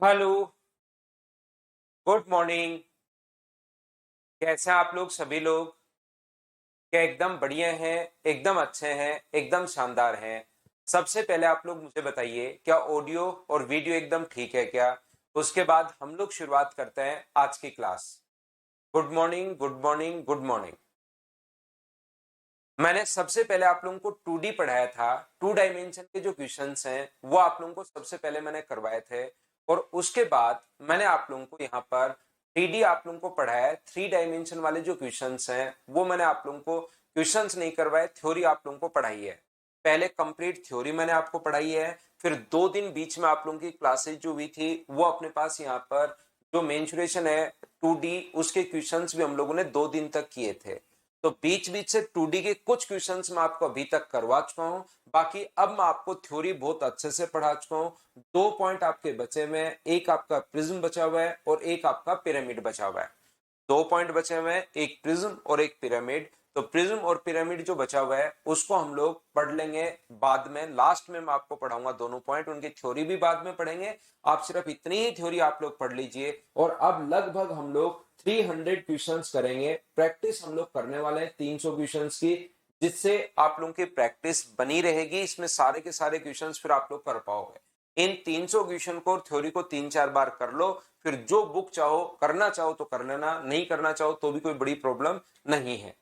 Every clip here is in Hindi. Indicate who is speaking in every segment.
Speaker 1: हेलो। Good morning. कैसे हैं आप लोग सभी लोग? क्या एकदम बढ़िया हैं? एकदम अच्छे हैं? एकदम शानदार हैं? सबसे पहले आप लोग मुझे बताइए, क्या ऑडियो और वीडियो एकदम ठीक है क्या? उसके बाद हम लोग शुरुआत करते हैं आज की class. Good morning, good morning, good morning. मैंने सबसे पहले आप लोगों को 2D पढ़ाया था। 2 डायमेंशन के जो क्वेश्चंस हैं वो आप लोगों को सबसे पहले मैंने करवाए थे। और उसके बाद मैंने आप लोगों को यहाँ पर 3D आप लोगों को पढ़ाया है। 3 डायमेंशन वाले जो क्वेश्चंस हैं वो मैंने आप लोगों को क्वेश्चंस नहीं करवाए, थ्योरी आप लोगों को पढ़ाई है। पहले कंप्लीट थ्योरी मैंने आपको पढ़ाई है, फिर 2 दिन बीच में आप लोगों की क्लासेस जो हुई थी वो अपने पास यहाँ पर जो मेंसुरेशन है 2D उसके क्वेश्चंस भी हम लोगों ने 2 दिन तक किए थे। तो बीच बीच से 2D के कुछ क्वेश्चंस मैं आपको अभी तक करवा चुका हूं। बाकी अब मैं आपको थ्योरी बहुत अच्छे से पढ़ा चुका हूं। 2 पॉइंट आपके बचे हुए हैं, एक आपका प्रिज्म बचा हुआ है और एक आपका पिरामिड बचा हुआ है। 2 पॉइंट बचे हुए हैं, एक प्रिज्म और एक पिरामिड। तो प्रिज्म और पिरामिड जो बचा हुआ है उसको हम लोग पढ़ लेंगे बाद में। लास्ट में मैं आपको पढ़ाऊंगा दोनों पॉइंट, उनकी थ्योरी भी बाद में पढ़ेंगे। आप सिर्फ इतनी ही थ्योरी आप लोग पढ़ लीजिए। और अब लगभग हम लोग 300 क्वेश्चंस करेंगे। प्रैक्टिस हम लोग करने वाले हैं 300 क्वेश्चंस की, जिससे आप लोगों की प्रैक्टिस बनी रहेगी। इसमें सारे के सारे क्वेश्चंस फिर आप लोग कर पाओगे। इन 300 क्वेश्चन को और थ्योरी को 3-4 बार कर लो। फिर जो बुक चाहो करना चाहो तो कर लेना, नहीं करना चाहो तो भी कोई बड़ी प्रॉब्लम नहीं है।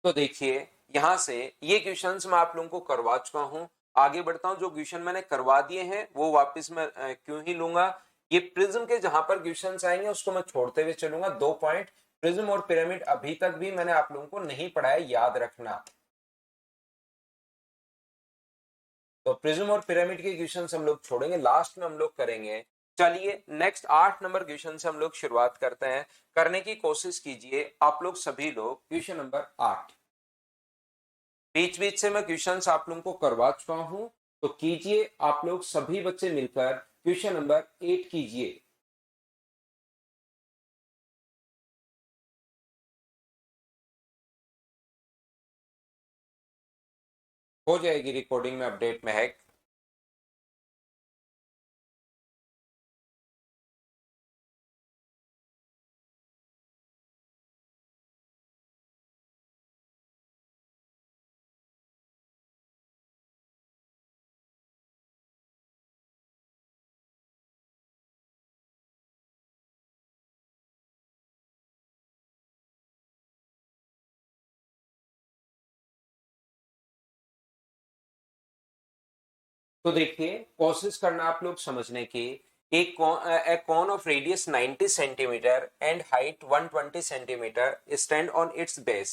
Speaker 1: तो देखिए, यहां से ये क्वेश्चंस मैं आप लोगों को करवा चुका हूं। आगे बढ़ता हूं। जो क्वेश्चन मैंने करवा दिए हैं वो वापस मैं क्यों ही लूंगा। ये प्रिज्म के जहां पर क्वेश्चंस आएंगे उसको मैं छोड़ते हुए चलूंगा। 2 पॉइंट प्रिज्म और पिरामिड अभी तक भी मैंने आप लोगों को नहीं पढ़ाया, याद रखना। तो प्रिज्म और पिरामिड के क्वेश्चंस हम लोग छोड़ेंगे, लास्ट में हम लोग करेंगे। चलिए नेक्स्ट 8 नंबर क्वेश्चन से हम लोग शुरुआत करते हैं। करने की कोशिश कीजिए आप लोग सभी लोग। Question number 8। बीच बीच से मैं क्वेश्चंस आप लोगों को करवा चुका हूं, तो कीजिए आप लोग सभी बच्चे मिलकर क्वेश्चन नंबर 8 कीजिए। हो जाएगी रिकॉर्डिंग में अपडेट में हैक। तो देखिए, कोशिश करना आप लोग समझने की। एक cone of radius 90 centimetre and height 120 centimetre stand on its base.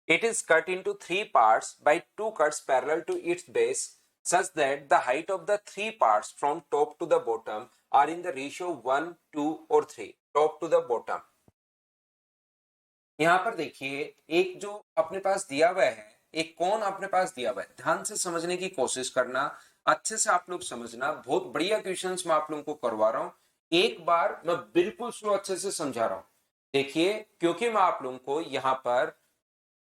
Speaker 1: It is cut into 3 parts by 2 cuts parallel to its base, such that the height of the 3 parts from top to the bottom are in the ratio 1, 2 or 3. Top to the bottom. यहाँ पर देखिए, एक जो अपने पास दिया हुआ है, एक कौन अपने पास दिया हुआ है, ध्यान से समझने की कोशिश करना। अच्छे से आप लोग समझना। बहुत बढ़िया क्वेश्चंस मैं आप लोगों को करवा रहा हूँ। एक बार मैं बिल्कुल स्लो अच्छे से समझा रहा हूँ। देखिए, क्योंकि मैं आप लोगों को यहाँ पर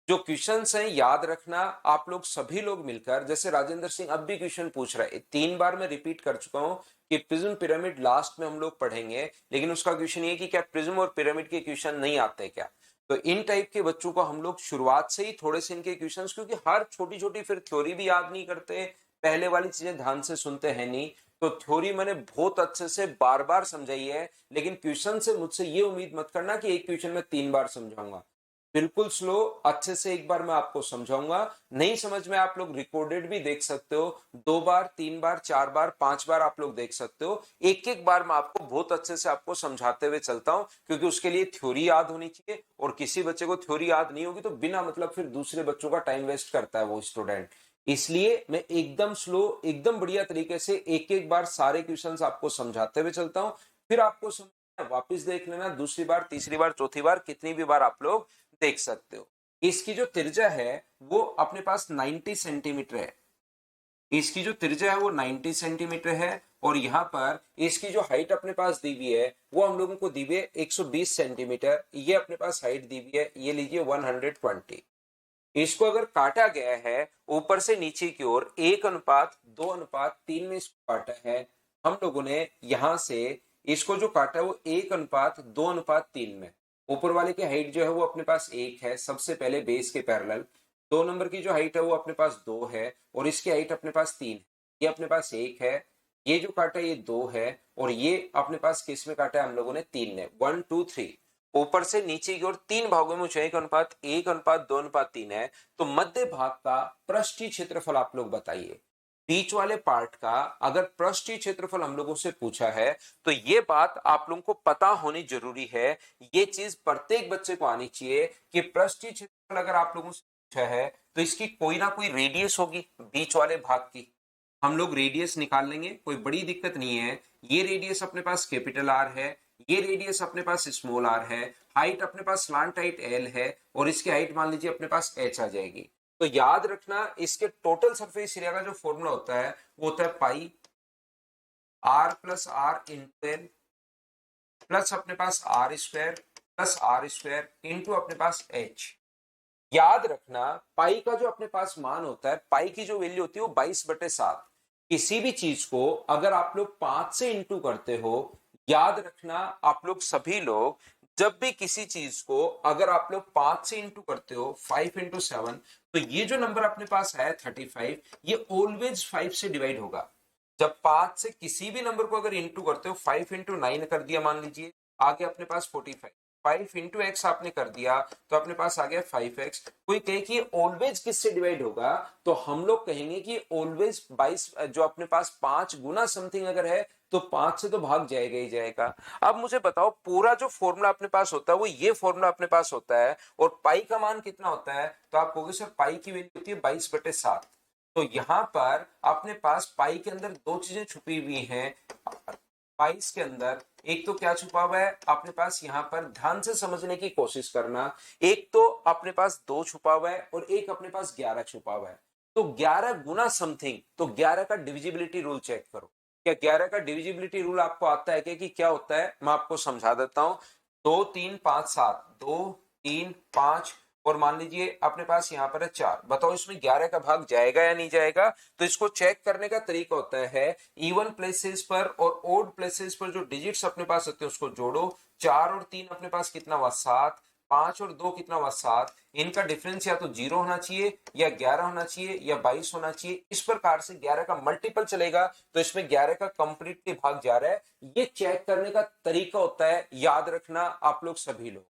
Speaker 1: जो क्वेश्चंस हैं याद रखना। आप लोग सभी लोग मिलकर, जैसे राजेंद्र सिंह अब भी क्वेश्चन पूछ रहा है, 3 बार मैं रिपीट कर चुका हूं कि प्रिज्म पिरामिड लास्ट में हम लोग पढ़ेंगे, लेकिन उसका क्वेश्चन ये कि क्या प्रिज्म और पिरामिड के क्वेश्चन नहीं आते क्या। तो इन टाइप के बच्चों को हम लोग शुरुआत से ही थोड़े से इनके क्वेश्चंस, क्योंकि हर छोटी छोटी फिर थ्योरी भी याद नहीं करते, पहले वाली चीजें ध्यान से सुनते हैं नहीं। तो थ्योरी मैंने बहुत अच्छे से बार बार समझाई है, लेकिन क्वेश्चन से मुझसे ये उम्मीद मत करना कि एक क्वेश्चन में 3 बार समझाऊंगा। बिल्कुल स्लो, अच्छे से एक बार मैं आपको समझाऊंगा। नहीं समझ में आप लोग रिकॉर्डेड भी देख सकते हो। 2 बार, 3 बार, 4 बार, 5 बार आप लोग देख सकते हो। एक एक बार मैं आपको बहुत अच्छे से आपको समझाते हुए चलता हूं, क्योंकि उसके लिए थ्योरी याद होनी चाहिए। और किसी बच्चे को थ्योरी याद नहीं होगी तो बिना मतलब फिर दूसरे बच्चों का टाइम वेस्ट करता है वो स्टूडेंट। इसलिए मैं एकदम स्लो, एकदम बढ़िया तरीके से एक एक बार सारे क्वेश्चंस आपको समझाते हुए चलता हूं। फिर आपको वापिस देख लेना, दूसरी बार, तीसरी बार, चौथी बार, कितनी भी बार आप लोग देख सकते हो। इसकी जो त्रिज्या है वो अपने पास 90 सेंटीमीटर है। इसकी जो त्रिज्या है वो 90 सेंटीमीटर है। और यहाँ पर इसकी जो हाइट अपने पास दी हुई है वो हम लोगों को दी हुई है 120 सेंटीमीटर। ये अपने पास हाइट दी हुई है, ये लीजिए 120। इसको अगर काटा गया है ऊपर से नीचे की ओर 1:2:3 में इसको काटा है, हम लोगों ने यहां से इसको जो काटा है वो 1:2:3 में। ऊपर वाले की हाइट जो है वो अपने पास 1 है, सबसे पहले बेस के पैरेलल। 2 नंबर की जो हाइट है वो अपने पास 2 है और इसकी हाइट अपने पास 3 है। ये अपने पास 1 है, ये जो काटा है ये 2 है और ये अपने पास किस में काटा है हम लोगों ने? 3 ने। 1 2 3 ऊपर से नीचे की ओर 3 भागों में ऊंचाई का अनुपात 1:2:3 है। तो मध्य भाग का पृष्ठीय क्षेत्रफल आप लोग बताइए। बीच वाले पार्ट का अगर पृष्ठीय क्षेत्रफल हम लोगों से पूछा है तो ये बात आप लोगों को पता होनी जरूरी है। ये चीज प्रत्येक बच्चे को आनी चाहिए कि पृष्ठीय क्षेत्रफल अगर आप लोगों से पूछा है तो इसकी कोई ना कोई रेडियस होगी बीच वाले भाग की। हम लोग रेडियस निकाल लेंगे, कोई बड़ी दिक्कत नहीं है। ये रेडियस अपने पास कैपिटल आर है, ये रेडियस अपने पास स्मॉल आर है, हाइट अपने पास स्लांट हाइट एल है और इसकी हाइट मान लीजिए अपने पास एच आ जाएगी। तो याद रखना इसके टोटल सरफेस एरिया का जो फॉर्मूला होता है वो होता है pi r plus r into l plus अपने पास r square plus r square into अपने पास एच। याद रखना पाई का जो अपने पास मान होता है, पाई की जो वैल्यू होती है वो 22/7। किसी भी चीज को अगर आप लोग 5 से इंटू करते हो, याद रखना आप लोग सभी लोग जब भी किसी चीज को अगर आप लोग 5 से इंटू करते हो 5 × 7, तो ये जो नंबर अपने पास है 35, ये ऑलवेज 5 से डिवाइड होगा। जब 5 से किसी भी नंबर को अगर इंटू करते हो, 5 × 9 कर दिया मान लीजिए, आगे अपने पास 45, 5 × x आपने कर दिया तो अपने पास आ गया 5x। कोई कहे कि ऑलवेज किससे डिवाइड होगा, तो हम लोग कहेंगे कि ऑलवेज 22, जो अपने पास 5 गुना समथिंग अगर है तो 5 से तो भाग जाएगा ही जाएगा। अब मुझे बताओ पूरा जो फॉर्मूला अपने पास होता है वो ये फॉर्मूला अपने पास होता है और पाई का मान कितना होता है? तो आप कहोगे सर पाई की वैल्यू होती है 22/7। तो यहां पर अपने पास पाई के अंदर दो चीजें छुपी हुई हैं। पाइस के अंदर एक तो क्या छुपा हुआ है अपने पास, यहां पर ध्यान से समझने की कोशिश करना। एक तो अपने पास 2 छुपा हुआ है और एक अपने पास 11 छुपा हुआ है। तो 11 गुना समथिंग, तो 11 का डिविजिबिलिटी रूल चेक करो। क्या 11 का डिविजिबिलिटी रूल आपको आता है कि क्या होता है? मैं आपको समझा देता हूं। 2 3 5 7, 2 3 5 और मान लीजिए अपने पास यहाँ पर है 4। बताओ इसमें 11 का भाग जाएगा या नहीं जाएगा? तो इसको चेक करने का तरीका होता है इवन प्लेसेस पर और ओड प्लेसेस पर जो डिजिट्स अपने पास होते हैं उसको जोड़ो। 4 और 3 अपने पास कितना हुआ? 7। 5 और 2 कितना हुआ? 7। इनका डिफरेंस या तो 0 होना चाहिए या 11 होना चाहिए या 22 होना चाहिए। इस प्रकार से 11 का मल्टीपल चलेगा तो इसमें 11 का कंप्लीटली भाग जा रहा है। ये चेक करने का तरीका होता है, याद रखना आप लोग सभी लोग।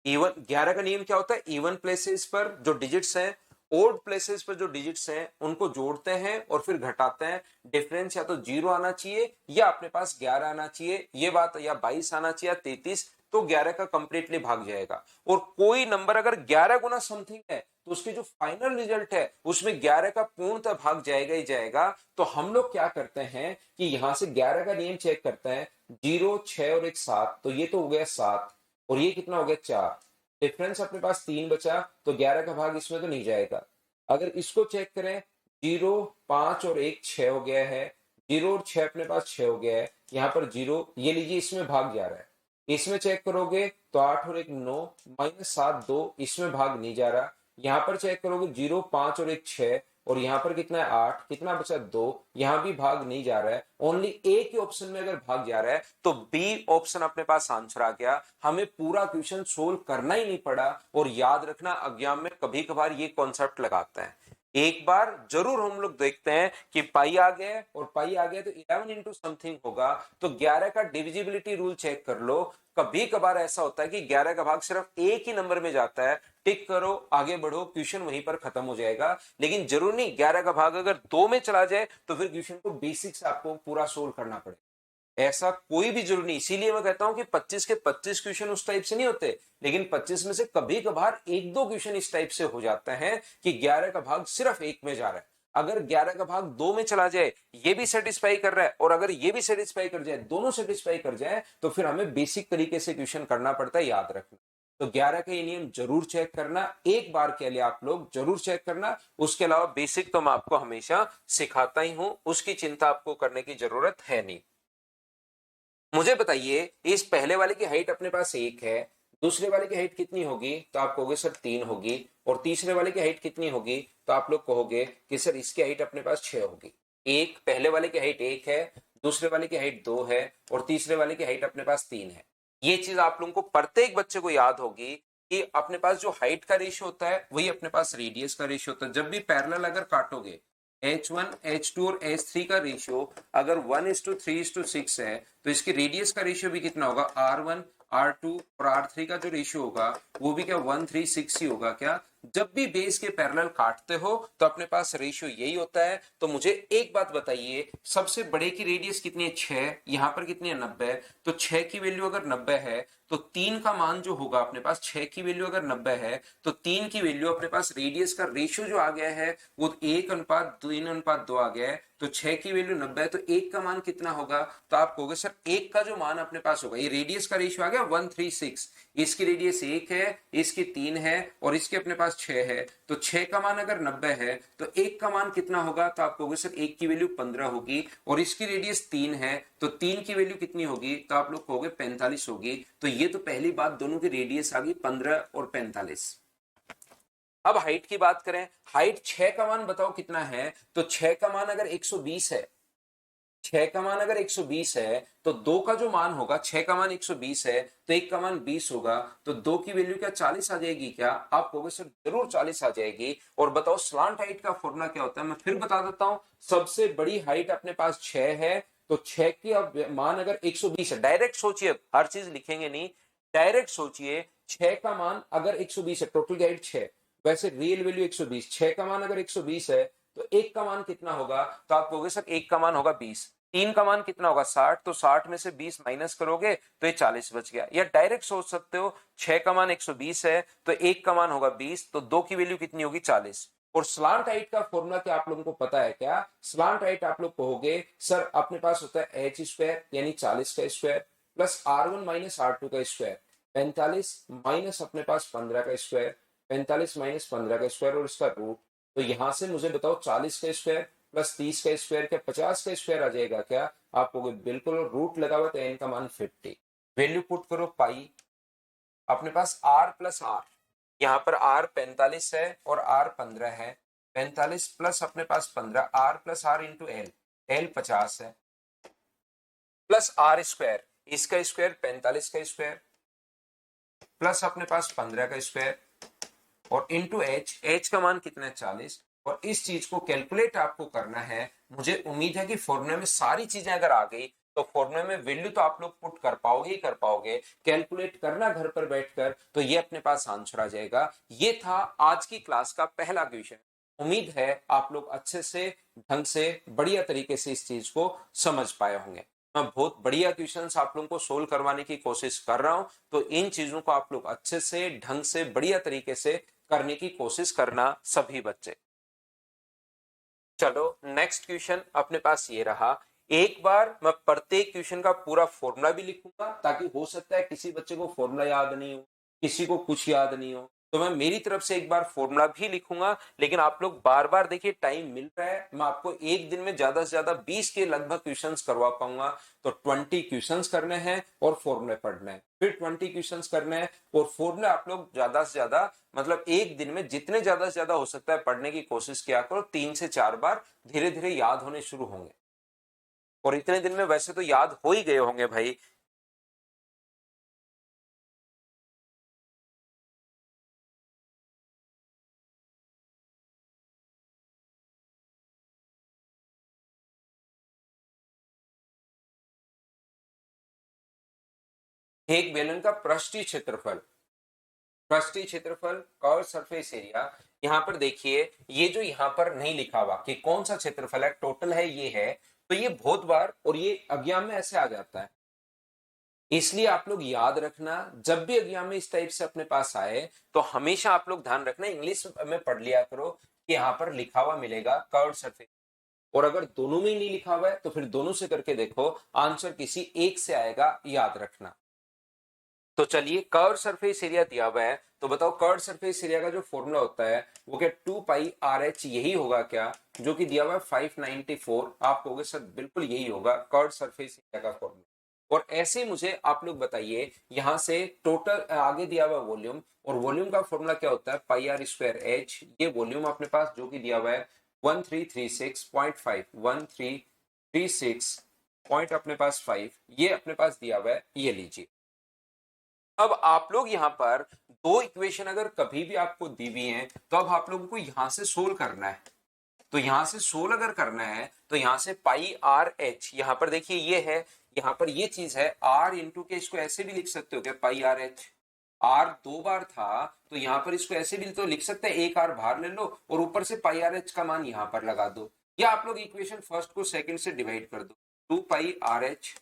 Speaker 1: इवन 11 का नियम क्या होता है? इवन प्लेसेस पर जो डिजिट्स हैं, ओड प्लेसेस पर जो डिजिट्स हैं उनको जोड़ते हैं और फिर घटाते हैं। डिफरेंस या तो 0 आना चाहिए या अपने पास 11 आना चाहिए, ये बात, या 22 आना चाहिए या 33, तो 11 का कंप्लीटली भाग जाएगा। और कोई नंबर अगर 11 गुना समथिंग है तो उसकी जो फाइनल रिजल्ट है उसमें 11 का पूर्णतः भाग जाएगा ही जाएगा। तो हम लोग क्या करते हैं कि यहां से 11 का नियम चेक करते हैं। 0 6 और 1 7, तो ये तो हो गया 7 और ये कितना हो गया? 4। डिफरेंस अपने पास 3 बचा, तो 11 का भाग इसमें तो नहीं जाएगा। अगर इसको चेक करें, 0 5 और 1 6 हो गया है, 0 और 6 अपने पास 6 हो गया है, यहाँ पर 0, ये लीजिए इसमें भाग जा रहा है। इसमें चेक करोगे तो 8 और 1 9, -7 2, इसमें भाग नहीं जा रहा। यहाँ पर चेक करोगे 0 5 और 1 6 और यहाँ पर कितना है? 8, कितना बचा? 2, यहाँ भी भाग नहीं जा रहा है। ओनली एक ही ऑप्शन में अगर भाग जा रहा है तो बी ऑप्शन अपने पास आंसर आ गया। हमें पूरा क्वेश्चन सोल्व करना ही नहीं पड़ा। और याद रखना एग्जाम में कभी कभार ये कॉन्सेप्ट लगाते हैं, एक बार जरूर हम लोग देखते हैं कि पाई आ गया और पाई आ गया तो 11 इंटू समथिंग होगा। तो 11 का डिविजिबिलिटी रूल चेक कर लो। कभी कभार ऐसा होता है कि 11 का भाग सिर्फ एक ही नंबर में जाता है, टिक करो आगे बढ़ो, क्वेश्चन वहीं पर खत्म हो जाएगा। लेकिन जरूर नहीं 11 का भाग अगर 2 में चला जाए तो फिर क्वेश्चन को बेसिक से आपको पूरा सोल्व करना पड़ेगा। ऐसा कोई भी जरूरी नहीं। इसीलिए मैं कहता हूं कि 25 के 25 क्वेश्चन उस टाइप से नहीं होते, लेकिन 25 में से कभी कभार एक दो क्वेश्चन इस टाइप से हो जाते हैं कि 11 का भाग सिर्फ एक में जा रहा है। अगर 11 का भाग 2 में चला जाए, ये भी सेटिस्फाई कर रहा है और अगर ये भी सेटिस्फाई कर जाए, दोनों सेटिस्फाई कर जाए, तो फिर हमें बेसिक तरीके से क्वेश्चन करना पड़ता है, याद रखना। तो 11 का ये नियम जरूर चेक करना, एक बार के लिए आप लोग जरूर चेक करना। उसके अलावा बेसिक तो मैं आपको हमेशा सिखाता ही हूं, उसकी चिंता आपको करने की जरूरत है नहीं। मुझे बताइए इस पहले वाले की हाइट अपने पास 1 है, दूसरे वाले की हाइट कितनी होगी? तो आप कहोगे सर 3 होगी। और तीसरे वाले की हाइट कितनी होगी? तो आप लोग कहोगे कि सर इसकी हाइट अपने पास 6 होगी। एक पहले वाले की हाइट 1 है, दूसरे वाले की हाइट 2 है और तीसरे वाले की हाइट अपने पास 3 है। ये चीज आप लोगों को प्रत्येक बच्चे को याद होगी कि अपने पास जो हाइट का रेशियो होता है वही अपने पास रेडियस का रेशियो होता है। जब भी पैरेलल अगर काटोगे H1 H2 और H3 का रेशियो अगर 1:3:6 है तो इसकी रेडियस का रेशियो भी कितना होगा, R1 R2 और R3 का जो रेशियो होगा वो भी क्या 1:3:6 ही होगा। क्या जब भी बेस के पैरेलल काटते हो तो अपने पास रेशियो यही होता है। तो मुझे एक बात बताइए, सबसे बड़े की रेडियस कितनी है 6, यहां पर कितनी है 90, तो 6 की वैल्यू अगर 90 है तो 3 का मान जो होगा अपने पास, 6 की वैल्यू अगर 90 है तो 3 की वैल्यू अपने पास रेडियस का रेशियो जो आ गया है वो 1:3:2 आ गया है। तो 6 की वैल्यू 90 है तो 1 का मान कितना होगा, तो आप कहोगे सर 1 का जो मान अपने पास होगा, ये रेडियस का रेशियो आ गया 1:3:6, इसकी रेडियस 1 है, इसकी 3 है और इसके अपने पास 6 है। तो 6 का मान अगर 90 है तो 1 का मान कितना होगा, तो आप कहोगे सर 1 की वैल्यू 15 होगी और इसकी रेडियस 3 है तो 3 की वैल्यू कितनी होगी, तो आप लोग कहोगे 45 होगी। तो ये तो पहली बात, दोनों की रेडियस आ गई 15 और 45। अब हाइट की बात करें, हाइट 6 का मान बताओ कितना है, तो 6 का मान अगर 120 है, 6 का मान अगर 120 है तो 2 का जो मान होगा, 6 का मान 120 है तो 1 का मान 20 होगा, तो 2 की वैल्यू क्या 40 आ जाएगी क्या, आप कहोगे सर जरूर 40 आ जाएगी। और बताओ स्लांट हाइट का फॉर्मूला क्या होता है, मैं फिर बता देता हूं। सबसे बड़ी हाइट अपने पास 6 है तो 6 की अब मान अगर 120 है, डायरेक्ट सोचिए, हर चीज लिखेंगे नहीं, डायरेक्ट सोचिए 6 का मान अगर 120 है, टोटल हाइट 6, वैसे रियल वैल्यू 120, 6 का मान अगर 120 है तो 1 का मान कितना होगा, तो आप कहोगे सर 1 का मान होगा 20, 3 का मान कितना होगा 60, तो 60 में से 20 माइनस करोगे तो ये 40 बच गया। या डायरेक्ट सोच सकते हो 6 का मान 120 है तो 1 का मान होगा 20, तो 2 की वैल्यू कितनी होगी 40। और स्लांट हाइट का फॉर्मूला क्या आप लोगों को पता है क्या, स्लांट हाइट आप लोग कहोगे सर अपने पास होता है एच स्क्वायर यानी 40 का square plus R1 minus R2 का स्क्वायर, 45 माइनस अपने पास 15 का स्क्वायर, 45 माइनस 15 का स्क्वायर और इसका रूट। तो यहां से मुझे बताओ 40 का स्क्वायर प्लस 30 का स्क्वायर क्या 50 का स्क्वायर आ जाएगा क्या, आप कहोगे बिल्कुल, रूट लगा हुआ तो एन का मान 50। वैल्यू पुट करो पाई, अपने पास r प्लस आर, यहाँ पर r 45 है और r 15 है, 45 प्लस अपने पास 15, r plus r into l, l 50 है प्लस आर स्क्वायर, इसका स्क्वायर 45 का स्क्वायर प्लस अपने पास 15 का स्क्वायर और इंटू एच, एच का मान कितना है 40। और इस चीज को कैलकुलेट आपको करना है। मुझे उम्मीद है कि फॉर्मूले में सारी चीजें अगर आ गई तो फॉर्मूले में वैल्यू तो आप लोग पुट कर पाओगे ही कर पाओगे, कैलकुलेट करना घर पर बैठकर तो ये अपने पास आंसर आ जाएगा। ये था आज की क्लास का पहला क्वेश्चन। उम्मीद है आप लोग अच्छे से, ढंग से, बढ़िया तरीके से इस चीज को समझ पाए होंगे। मैं बहुत बढ़िया क्वेश्चंस आप लोगों को सोल्व करवाने की कोशिश कर रहा हूं, तो इन चीजों को आप लोग अच्छे से, ढंग से, बढ़िया तरीके से करने की कोशिश करना सभी बच्चे। चलो नेक्स्ट क्वेश्चन अपने पास ये रहा। एक बार मैं प्रत्येक क्वेश्चन का पूरा फॉर्मूला भी लिखूंगा ताकि हो सकता है किसी बच्चे को फॉर्मूला याद नहीं हो, किसी को कुछ याद नहीं हो, तो मैं मेरी तरफ से एक बार फॉर्मूला भी लिखूंगा। लेकिन आप लोग बार बार देखिए, टाइम मिल रहा है, मैं आपको एक दिन में ज्यादा से ज्यादा 20 के लगभग क्वेश्चंस करवा पाऊंगा। तो 20 क्वेश्चंस करने हैं और फॉर्मूले पढ़ने हैं, फिर 20 क्वेश्चंस करने हैं और फॉर्मूले आप लोग ज्यादा से ज्यादा, मतलब एक दिन में जितने ज्यादा से ज्यादा हो सकता है पढ़ने की कोशिश किया करो, 3 से 4 बार, धीरे धीरे याद होने शुरू होंगे और इतने दिन में वैसे तो याद हो ही गए होंगे भाई। एक बेलन का पृष्ठीय क्षेत्रफल, पृष्ठीय क्षेत्रफल कर्व सरफेस एरिया, यहाँ पर देखिए ये जो यहाँ पर नहीं लिखा हुआ कि कौन सा क्षेत्रफल है, टोटल है ये है, तो ये बहुत बार और ये एग्जाम में ऐसे आ जाता है। इसलिए आप लोग याद रखना, जब भी एग्जाम में इस टाइप से अपने पास आए तो हमेशा आप लोग ध्यान रखना, इंग्लिश में पढ़ लिया करो कि यहाँ पर लिखा हुआ मिलेगा कर्व सरफेस, और अगर दोनों में ही नहीं लिखा हुआ है तो फिर दोनों से करके देखो, आंसर किसी एक से आएगा, याद रखना। तो चलिए, कर्व सरफेस एरिया दिया हुआ है, तो बताओ कर्व सरफेस एरिया का जो फॉर्मूला होता है वो क्या 2πRH यही होगा क्या, जो कि दिया हुआ है 594, आप कहोगे सर बिल्कुल यही होगा कर्व सरफेस एरिया का फॉर्मूला। और ऐसे मुझे आप लोग बताइए, यहां से टोटल आगे दिया हुआ वॉल्यूम, और वॉल्यूम का फॉर्मूला क्या होता है πr²h, ये वॉल्यूम अपने पास जो कि दिया हुआ है 1336.5, 1336 पॉइंट अपने पास 5, ये अपने पास दिया हुआ है, ये लीजिए। अब आप लोग यहाँ पर दो इक्वेशन अगर कभी भी आपको दी हुई हैं तो अब आप लोगों को यहां से सोल्व करना है। तो यहां से सोल्व अगर करना है तो यहां से पाई आर एच, यहां पर देखिए ये है, यहां पर ये चीज है आर इंटू के, इसको ऐसे भी लिख सकते हो क्या, पाई आर एच। आर दो बार था तो यहां पर इसको ऐसे भी तो लिख सकते हैं, एक आर बाहर ले लो और ऊपर से पाई आर एच का मान यहां पर लगा दो, या आप लोग इक्वेशन फर्स्ट को सेकंड से डिवाइड कर दो। 2 पाई आर एच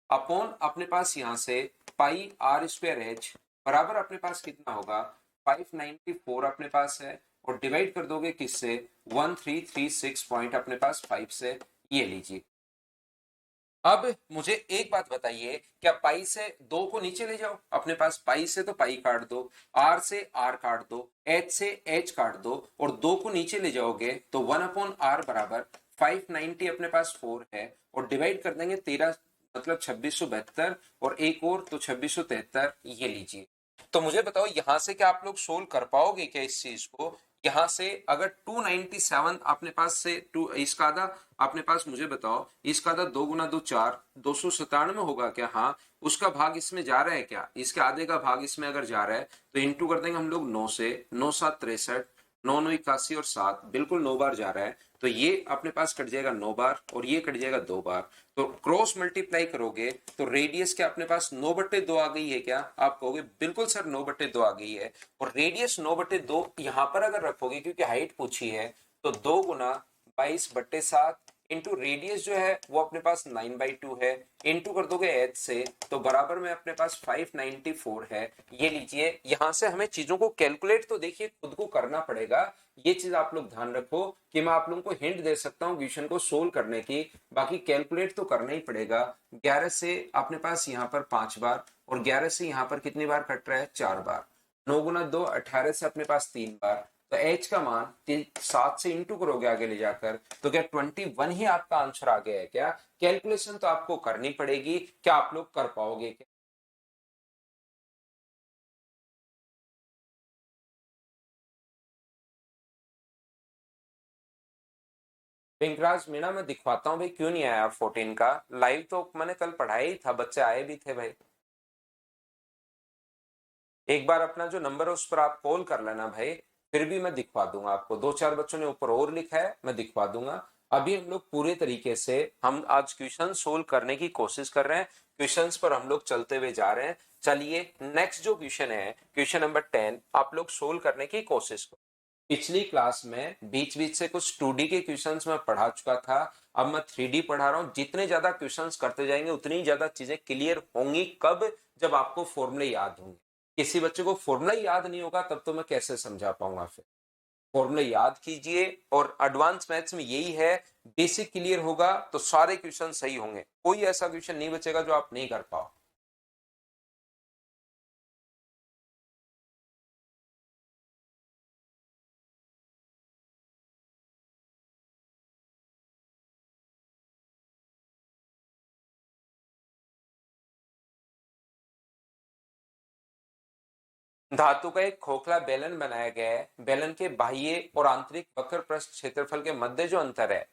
Speaker 1: अपॉन अपने पास यहां से पाई आर स्क्वायर एच बराबर अपने पास कितना होगा, 594 अपने पास है, और डिवाइड कर दोगे किससे, 1336 पॉइंट अपने पास 5 से, ये लीजिए। अब मुझे एक बात बताइए, क्या पाई से दो को नीचे ले जाओ, अपने पास पाई से तो पाई काट दो, आर से आर काट दो, एच से एच काट दो, और दो को नीचे ले जाओगे तो 1/r बराबर 590 अपने पास 4 है, और डिवाइड कर देंगे 13, मतलब 2672, और एक और तो 2673, ये लीजिए। तो मुझे बताओ यहां से क्या आप लोग सोल्व कर पाओगे क्या इस चीज को, यहां से अगर 297 अपने पास से टू इसका आधा अपने पास, मुझे बताओ इसका आधा 2 गुना 2 4, 297 होगा क्या, हाँ उसका भाग इसमें जा रहा है क्या, इसके आधे का भाग इसमें अगर जा रहा है तो इंटू कर देंगे हम लोग 9 से, 9 7 63, 9 9 81 और 7, बिल्कुल 9 बार जा रहा है, तो ये अपने पास कट जाएगा 9 बार और ये कट जाएगा 2 बार। तो क्रॉस मल्टीप्लाई करोगे तो रेडियस क्या अपने पास 9/2 आ गई है क्या, आप कहोगे बिल्कुल सर 9/2 आ गई है, और रेडियस 9/2 यहां पर अगर रखोगे क्योंकि हाइट पूछी है, तो 2 गुना 22/7 इंटू रेडियस जो है वो अपने पास 9/2 है, इंटू कर दोगे एच से तो बराबर में अपने पास 594 है, ये लीजिए। यहां से हमें चीजों को कैलकुलेट तो देखिए खुद को करना पड़ेगा, ये चीज आप लोग ध्यान रखो कि मैं आप लोगों को हिंट दे सकता हूं क्वेश्चन को सोल्व करने की, बाकी कैलकुलेट तो करना ही पड़ेगा। 11 से अपने पास यहाँ पर 5 बार, और 11 से यहाँ पर कितनी बार कट रहा है, 4 बार, 9 गुना 2 18 से अपने पास 3 बार, तो एच का मान 7 से इंटू करोगे आगे ले जाकर, तो क्या 21 ही आपका आंसर आ गया है क्या, कैलकुलेशन तो आपको करनी पड़ेगी, क्या आप लोग कर पाओगे क्या। पिंकराज मीणा मैं दिखवाता हूँ भाई, क्यों नहीं आया 14 का लाइव, तो मैंने कल पढ़ाया ही था, बच्चे आए भी थे भाई। एक बार अपना जो नंबर है उस पर आप कॉल कर लेना भाई, फिर भी मैं दिखवा दूंगा आपको, दो चार बच्चों ने ऊपर और लिखा है, मैं दिखवा दूंगा। अभी हम लोग पूरे तरीके से हम आज क्वेश्चन सोल्व करने की कोशिश कर रहे हैं, क्वेश्चंस पर हम लोग चलते हुए जा रहे हैं। चलिए नेक्स्ट जो क्वेश्चन है, क्वेश्चन नंबर 10, आप लोग सोल्व करने की कोशिश करो। पिछली क्लास में बीच बीच से कुछ 2D के क्वेश्चंस मैं पढ़ा चुका था, अब मैं 3D पढ़ा रहा हूं, जितने ज्यादा क्वेश्चंस करते जाएंगे उतनी ज्यादा चीजें क्लियर होंगी, कब, जब आपको फॉर्मूले याद होंगे। किसी बच्चे को फॉर्मूला याद नहीं होगा तब तो मैं कैसे समझा पाऊंगा, फिर फॉर्मूला याद कीजिए, और एडवांस मैथ्स में यही है, बेसिक क्लियर होगा तो सारे क्वेश्चन सही होंगे, कोई ऐसा क्वेश्चन नहीं बचेगा जो आप नहीं कर पाओ। धातु का एक खोखला बेलन बनाया गया है, बेलन के बाह्य और आंतरिक वक्र पृष्ठ क्षेत्रफल के मध्य जो अंतर है,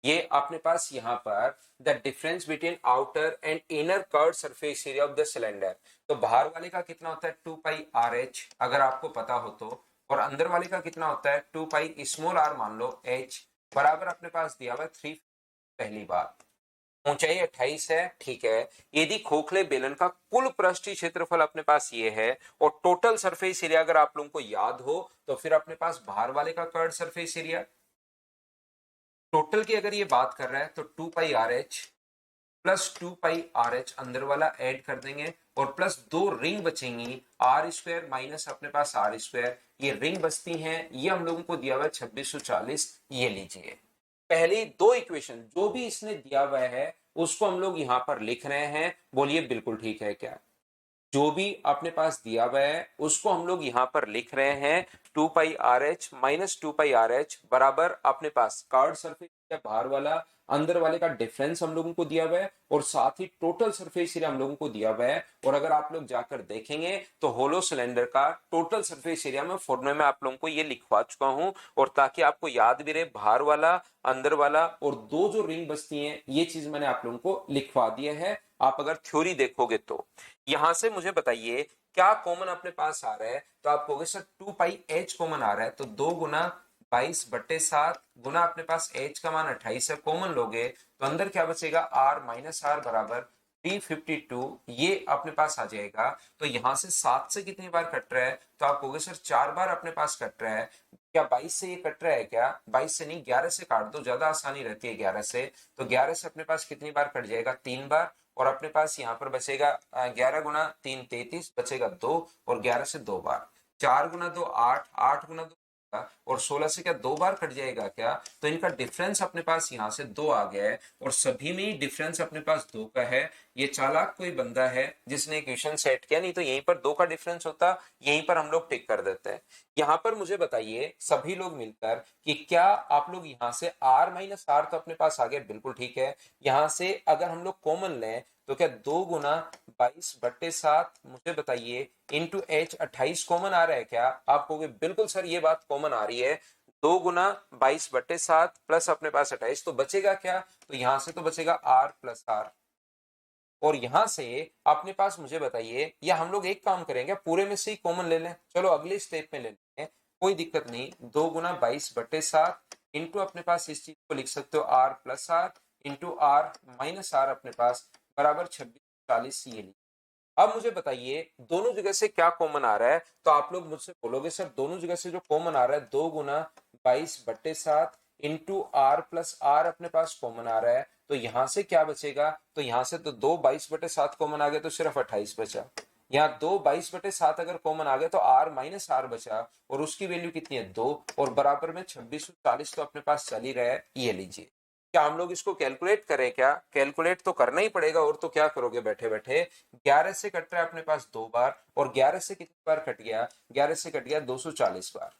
Speaker 1: ये अपने पास यहाँ पर the difference between outer and inner curved surface area of the cylinder, तो बाहर वाले का कितना होता है 2 पाई आर एच अगर आपको पता हो तो, और अंदर वाले का कितना होता है 2 पाई स्मॉल आर मान लो एच, बराबर अपने पास दिया हुआ है 3, पहली बार ऊंचाई 28 है, ठीक है। यदि खोखले बेलन का कुल पृष्ठीय क्षेत्रफल अपने पास ये है, और टोटल सरफेस एरिया अगर आप लोगों को याद हो तो फिर अपने पास बाहर वाले का कर्ड सरफेस एरिया, टोटल की अगर ये बात कर रहा है तो 2 pi r H plus 2 pi r H अंदर वाला ऐड कर देंगे, और प्लस दो रिंग बचेंगी आर स्क्वायर माइनस अपने पास आर स्क्वायर, ये रिंग बचती हैं, ये हम लोगों को दिया हुआ है 2640, ये लीजिए। पहली दो इक्वेशन जो भी इसने दिया हुआ है उसको हम लोग यहां पर लिख रहे हैं, बोलिए बिल्कुल ठीक है क्या, जो भी अपने पास दिया हुआ है उसको हम लोग यहां पर लिख रहे हैं, two pi r h minus two pi r h बराबर अपने पास कर्व्ड सरफेस या बाहर वाला अंदर वाले का डिफरेंस हम लोगों को दिया हुआ है और साथ ही टोटल सरफेस एरिया हम लोगों को दिया हुआ है। और अगर आप लोग जाकर देखेंगे तो होलो सिलेंडर का टोटल सरफेस एरिया में फॉर्मूले में आप लोगों को ये लिखवा चुका हूं, और ताकि आपको याद भी रहे बाहर वाला अंदर वाला और दो जो रिंग बचती हैं ये चीज मैंने आप लोगों को लिखवा दिया है। आप अगर थ्योरी देखोगे तो यहां से मुझे बताइए क्या कॉमन अपने पास आ रहा है, तो आप कहोगे sir two pi h common आ रहा है, तो 2 गुना 22/7 गुना अपने पास एच का मान 28 है, कॉमन लोगे तो अंदर क्या बचेगा आर माइनस आर बराबर 352, ये अपने पास आ जाएगा। तो यहां से 7 से कितनी बार कट रहा है, तो आप कहोगे सर 4 बार अपने पास कट रहा है, क्या 22 से ये कट रहा है क्या, 22 से नहीं 11 से काट दो, ज्यादा आसानी रहती है 11 से, तो 11 से अपने पास कितनी बार कट जाएगा 3 बार, और अपने पास यहाँ पर बचेगा 11 गुना 3 33 बचेगा 2, और 11 से 2 बार, 4 गुना 2 8, 8 गुना 2 और 16 से क्या 2 बार कट जाएगा क्या, तो इनका डिफरेंस अपने पास यहाँ से 2 आ गया है, और सभी में ही डिफरेंस अपने पास 2 का है। ये चालाक कोई बंदा है जिसने इक्वेशन सेट किया, नहीं तो यहीं पर 2 का डिफरेंस होता, यहीं पर हम लोग टिक कर देते हैं। यहाँ पर मुझे बताइए सभी लोग मिलकर कि क्या आप लोग यहाँ से r माइनस आर तो अपने पास आ गया, बिल्कुल ठीक है। यहाँ से अगर हम लोग कॉमन लें तो क्या 2 गुना 22/7 मुझे बताइए इंटू एच 28 कॉमन आ रहा है क्या, आप कहोगे बिल्कुल सर ये बात कॉमन आ रही है, 2 गुना 22/7 प्लस अपने पास 28, तो बचेगा क्या, तो यहां से तो बचेगा r प्लस आर, और यहां से अपने पास मुझे बताइए, या हम लोग एक काम करेंगे पूरे में से ही कॉमन ले लें, चलो अगले स्टेप में ले लें, कोई दिक्कत नहीं, 2 गुना 22/7 इंटू अपने पास इस चीज को लिख सकते हो r plus r into r minus r अपने पास बराबर 26/40, ये लिखिए। अब मुझे बताइए दोनों जगह से क्या कॉमन आ रहा है, तो आप लोग मुझसे बोलोगे सर दोनों जगह से जो कॉमन आ रहा है 2 गुना 22/7 इंटू आर प्लस आर अपने पास कॉमन आ रहा है, तो यहां से क्या बचेगा, तो यहां से तो 2 22/7 कॉमन आ गया तो सिर्फ 28 बचा, यहाँ 2 22/7 अगर कॉमन आ गया तो आर माइनस आर बचा, और उसकी वैल्यू कितनी है 2, और बराबर में 26/40 तो अपने पास चल ही रहा है, ये लीजिए। क्या हम लोग इसको कैलकुलेट करें, क्या कैलकुलेट तो करना ही पड़ेगा, और तो क्या करोगे बैठे बैठे, 11 से कट रहा है अपने पास 2 बार, और 11 से कितनी बार कट गया, 11 से कट गया 240 बार,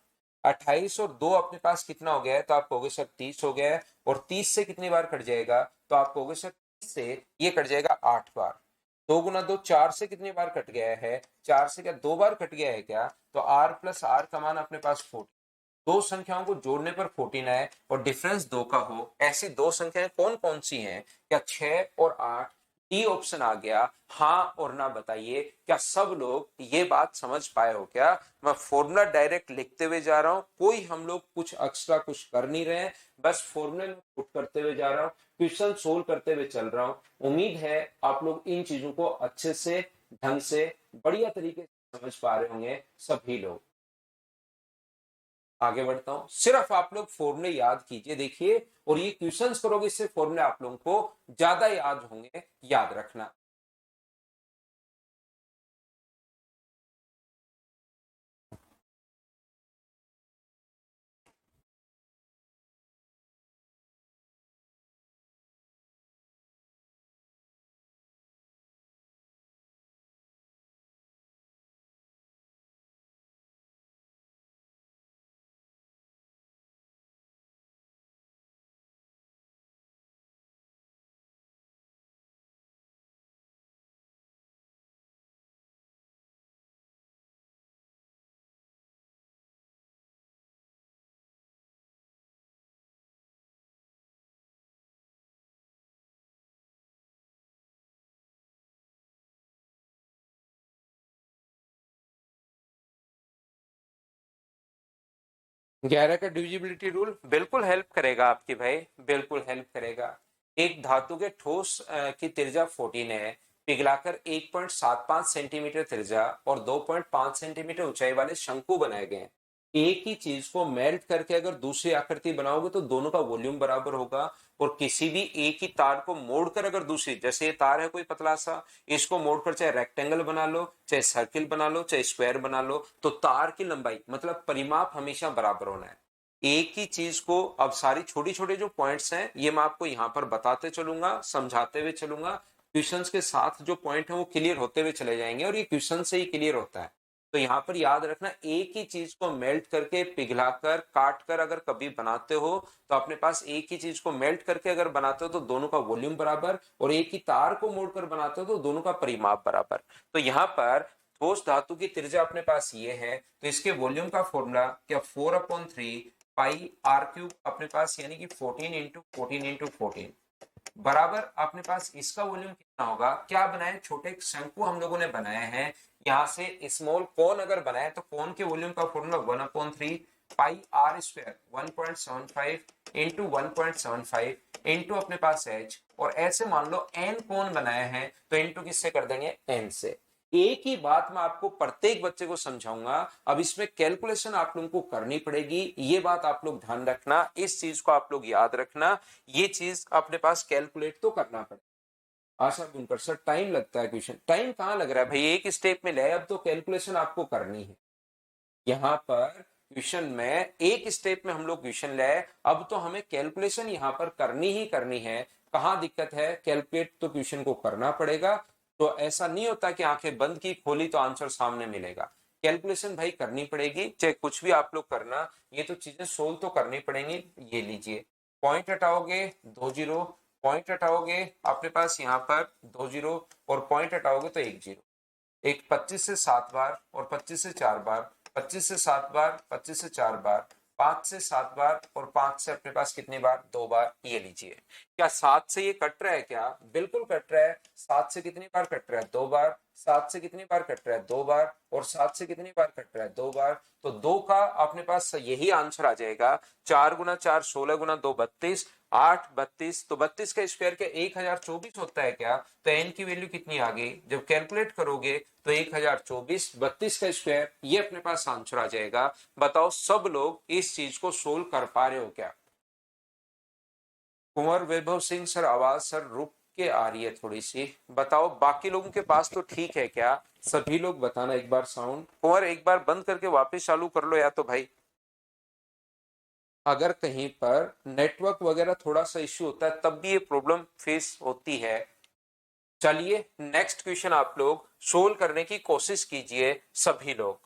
Speaker 1: 28 और 2 अपने पास कितना हो गया है, तो आप कहोगे सर 30 हो गया है, और 30 से कितनी बार कट जाएगा, तो आप कहोगे सर 30 से ये कट जाएगा 8 बार, 2 गुना 2 4 से कितनी बार कट गया है, 4 से क्या 2 बार कट गया है क्या, तो आर प्लस आर का मान अपने पास 40, दो संख्याओं को जोड़ने पर 14 आए और डिफरेंस 2 का हो, ऐसी दो संख्याएं कौन कौन सी हैं, क्या 6 और 8, डी ऑप्शन आ गया, हाँ और ना बताइए। क्या सब लोग ये बात समझ पाए हो, क्या मैं फॉर्मूला डायरेक्ट लिखते हुए जा रहा हूं, कोई हम लोग कुछ एक्स्ट्रा कुछ कर नहीं रहे हैं, बस फॉर्मूले में पुट करते हुए जा रहा हूं, क्वेश्चन सोल्व करते हुए चल रहा हूं। उम्मीद है आप लोग इन चीजों को अच्छे से ढंग से बढ़िया तरीके से समझ पा रहे होंगे सभी लोग। आगे बढ़ता हूं, सिर्फ आप लोग फॉर्मूले याद कीजिए, देखिए, और ये क्वेश्चंस करोगे इससे फॉर्मूले आप लोगों को ज्यादा याद होंगे, याद रखना। ग्यारह का डिविजिबिलिटी रूल बिल्कुल हेल्प करेगा आपकी भाई, बिल्कुल हेल्प करेगा। एक धातु के ठोस की त्रिज्या 14 है, पिघलाकर 1.75 सेंटीमीटर त्रिज्या और 2.5 सेंटीमीटर ऊंचाई वाले शंकु बनाए गए हैं। एक ही चीज को मेल्ट करके अगर दूसरी आकृति बनाओगे तो दोनों का वॉल्यूम बराबर होगा, और किसी भी एक ही तार को मोड़कर अगर दूसरी, जैसे ये तार है कोई पतला सा, इसको मोड़कर चाहे रेक्टेंगल बना लो, चाहे सर्किल बना लो, चाहे स्क्वायर बना लो, तो तार की लंबाई मतलब परिमाप हमेशा बराबर होना है। एक ही चीज को, अब सारी छोटी छोटी जो पॉइंट्स हैं ये मैं आपको यहाँ पर बताते चलूंगा, समझाते हुए चलूंगा, क्वेश्चंस के साथ जो पॉइंट है वो क्लियर होते हुए चले जाएंगे, और ये क्वेश्चन से ही क्लियर होता है। तो यहाँ पर याद रखना, एक ही चीज को मेल्ट करके, पिघलाकर, काट कर अगर कभी बनाते हो तो अपने पास एक ही चीज को मेल्ट करके अगर बनाते हो तो दोनों का वॉल्यूम बराबर, और एक ही तार को मोड़कर बनाते हो तो दोनों का परिमाप बराबर। तो यहाँ पर ठोस धातु की त्रिज्या अपने पास ये है, तो इसके वॉल्यूम का फॉर्मूला क्या, 4/3 पाई आर क्यूब अपने पास, यानी कि 14 × 14 × 14 बराबर अपने पास इसका वॉल्यूम कितना होगा। क्या बनाए, छोटे शंकु हम लोगों ने बनाए हैं, यहाँ से स्मॉल कोन अगर बनाए तो कोन के वॉल्यूम का formula 1/3 pi r square 1.75 into 1.75 into अपने पास एच, और ऐसे मान लो एन कोन बनाए हैं तो इंटू किससे कर देंगे, एन से। एक ही बात मैं आपको प्रत्येक बच्चे को समझाऊंगा, अब इसमें कैलकुलेशन आप लोगों को करनी पड़ेगी, ये बात आप लोग ध्यान रखना, इस चीज को आप लोग याद रखना, ये चीज अपने पास कैलकुलेट तो करना पड़ेगा। आशा बुनकर सर टाइम लगता है, क्वेश्चन टाइम कहाँ लग रहा है भाई, एक स्टेप में ले, अब तो कैलकुलेशन आपको करनी है। यहाँ पर क्वेश्चन में एक स्टेप में हम लोग क्वेश्चन ले, अब तो हमें कैलकुलेशन यहाँ पर करनी ही करनी है। कहाँ दिक्कत है, कैलकुलेट तो क्वेश्चन को करना पड़ेगा। तो ऐसा नहीं होता कि आंखें बंद की खोली तो आंसर सामने मिलेगा, कैलकुलेशन भाई करनी पड़ेगी, चाहे कुछ भी आप लोग करना, ये तो चीजें सोल्व तो करनी पड़ेंगी। ये लीजिए, पॉइंट हटाओगे 2 0, पॉइंट हटाओगे अपने पास यहाँ पर 2 0, और पॉइंट हटाओगे तो 1 0। एक 25 से 7 बार, और 25 से 4 बार, 25 से 7 बार, 25 से 4 बार, 5 से 7 बार, और 5 से अपने पास कितनी बार, 2 बार। ये लीजिए, क्या 7 से ये कट रहा है, क्या बिल्कुल कट रहा है। 7 से कितनी बार कट रहा है, 2 बार। 7 से कितनी बार कट रहा है, 2 बार। और 7 से कितनी बार कट रहा है, 2 बार। तो 2 का अपने पास यही आंसर आ जाएगा, 4 × 4 16 × 2 32, 8 32, तो 32 का स्क्वायर क्या 1024 होता है क्या। तो एन की वैल्यू कितनी आ गई, जब कैलकुलेट करोगे तो 1024, 32 का स्क्वायर, ये अपने पास आंसर आ जाएगा। बताओ सब लोग इस चीज को सोल्व कर पा रहे हो क्या। कुंवर वैभव सिंह सर, आवाज सर रुक के आ रही है थोड़ी सी, बताओ बाकी लोगों के पास तो ठीक है क्या, सभी लोग बताना एक बार साउंड। कुंवर एक बार बंद करके वापस चालू कर लो या तो भाई, अगर कहीं पर नेटवर्क वगैरह थोड़ा सा इश्यू होता है तब भी ये प्रॉब्लम फेस होती है। चलिए नेक्स्ट क्वेश्चन आप लोग सोल्व करने की कोशिश कीजिए सभी लोग।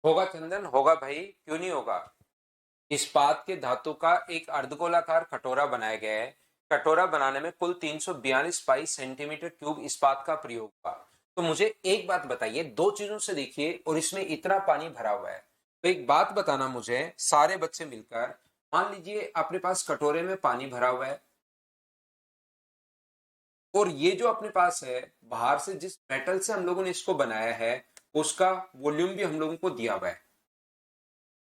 Speaker 1: होगा चंदन, होगा भाई, क्यों नहीं होगा। इस्पात के धातु का एक अर्धगोलाकार कटोरा बनाया गया है। कटोरा बनाने में कुल 342 पाई सेंटीमीटर क्यूब इस्पात का प्रयोग हुआ। तो मुझे एक बात बताइए, दो चीजों से देखिए और इसमें इतना पानी भरा हुआ है, तो एक बात बताना मुझे सारे बच्चे मिलकर, मान लीजिए अपने पास कटोरे में पानी भरा हुआ है, और ये जो अपने पास है, बाहर से जिस मेटल से हम लोगों ने इसको बनाया है उसका वॉल्यूम भी हम लोगों को दिया हुआ है।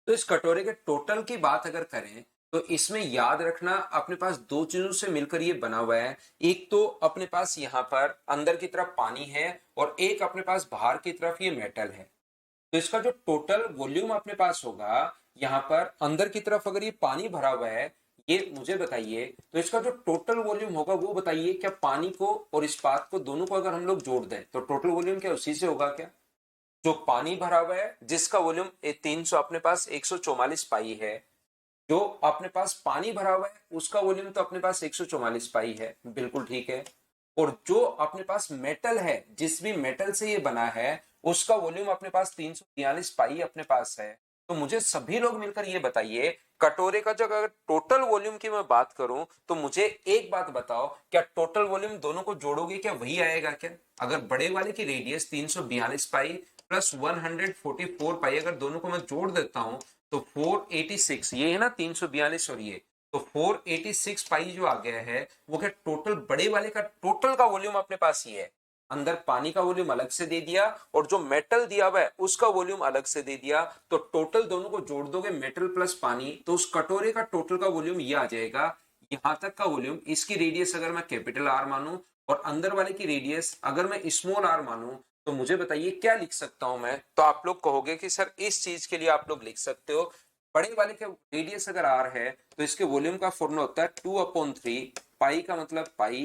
Speaker 1: तो इस कटोरे के टोटल की बात अगर करें तो इसमें याद रखना अपने पास दो चीजों से मिलकर ये बना हुआ है। एक तो अपने पास यहाँ पर अंदर की तरफ पानी है, और एक अपने पास बाहर की तरफ ये मेटल है। तो इसका जो टोटल वॉल्यूम अपने पास होगा, यहाँ पर अंदर की तरफ अगर ये पानी भरा हुआ है, ये मुझे बताइए, तो इसका जो टोटल वॉल्यूम होगा वो बताइए, क्या पानी को और इस्पात को दोनों को अगर हम लोग जोड़ दें तो टोटल वॉल्यूम क्या उसी से होगा क्या। जो पानी भरा हुआ है जिसका वॉल्यूम 300 अपने पास 144 पाई है, जो अपने पास पानी भरा हुआ है उसका वॉल्यूम तो अपने पास 144 पाई है, बिल्कुल ठीक है। और जो अपने पास मेटल है, जिस भी मेटल से ये बना है, उसका वॉल्यूम अपने पास 342 पाई अपने पास है। तो मुझे सभी लोग मिलकर ये बताइए, कटोरे का जो अगर टोटल वॉल्यूम की मैं बात करूं, तो मुझे एक बात बताओ, क्या टोटल वॉल्यूम दोनों को जोड़ोगे क्या वही आएगा क्या? अगर बड़े वाले की रेडियस 342 पाई प्लस 144 पाई अगर दोनों को मैं जोड़ देता हूं, तो 486, ये है ना 342 और ये, तो 486 पाई जो आ गया है वो क्या टोटल बड़े वाले का टोटल का वॉल्यूम अपने पास ही है। अंदर पानी का वॉल्यूम अलग से दे दिया और जो मेटल दिया हुआ है उसका वॉल्यूम अलग से दे दिया, तो टोटल दोनों को जोड़ दोगे मेटल प्लस पानी, तो उस कटोरे का टोटल का वॉल्यूम ये आ जाएगा। यहां तक का वॉल्यूम, इसकी रेडियस अगर मैं कैपिटल आर मानूं और अंदर वाले की रेडियस अगर मैं स्मॉल आर मानूं, तो मुझे बताइए क्या लिख सकता हूं मैं? तो आप लोग कहोगे कि सर इस चीज के लिए आप लोग लिख सकते हो, बड़े वाले के रेडियस अगर आर है तो इसके वॉल्यूम का फॉर्मूला होता है 2/3, पाई का मतलब पाई,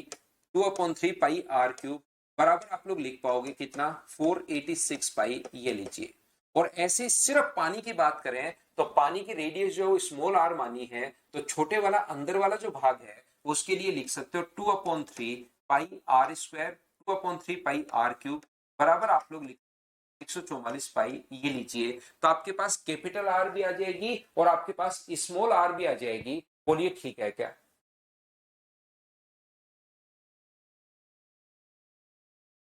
Speaker 1: 2/3 पाई आर क्यूब, बराबर आप लोग लिख पाओगे कितना? 486 पाई, ये लीजिए। और ऐसे सिर्फ पानी की बात करें तो पानी की रेडियस जो स्मॉल आर मानी है, तो छोटे वाला अंदर वाला जो भाग है उसके लिए लिख सकते हो 2/3 pi r square, 2/3 pi r cube, बराबर आप लोग लिख 144 पाई, ये लीजिए। तो आपके पास कैपिटल आर भी आ जाएगी और आपके पास स्मॉल आर भी आ जाएगी। बोलिए ठीक है क्या?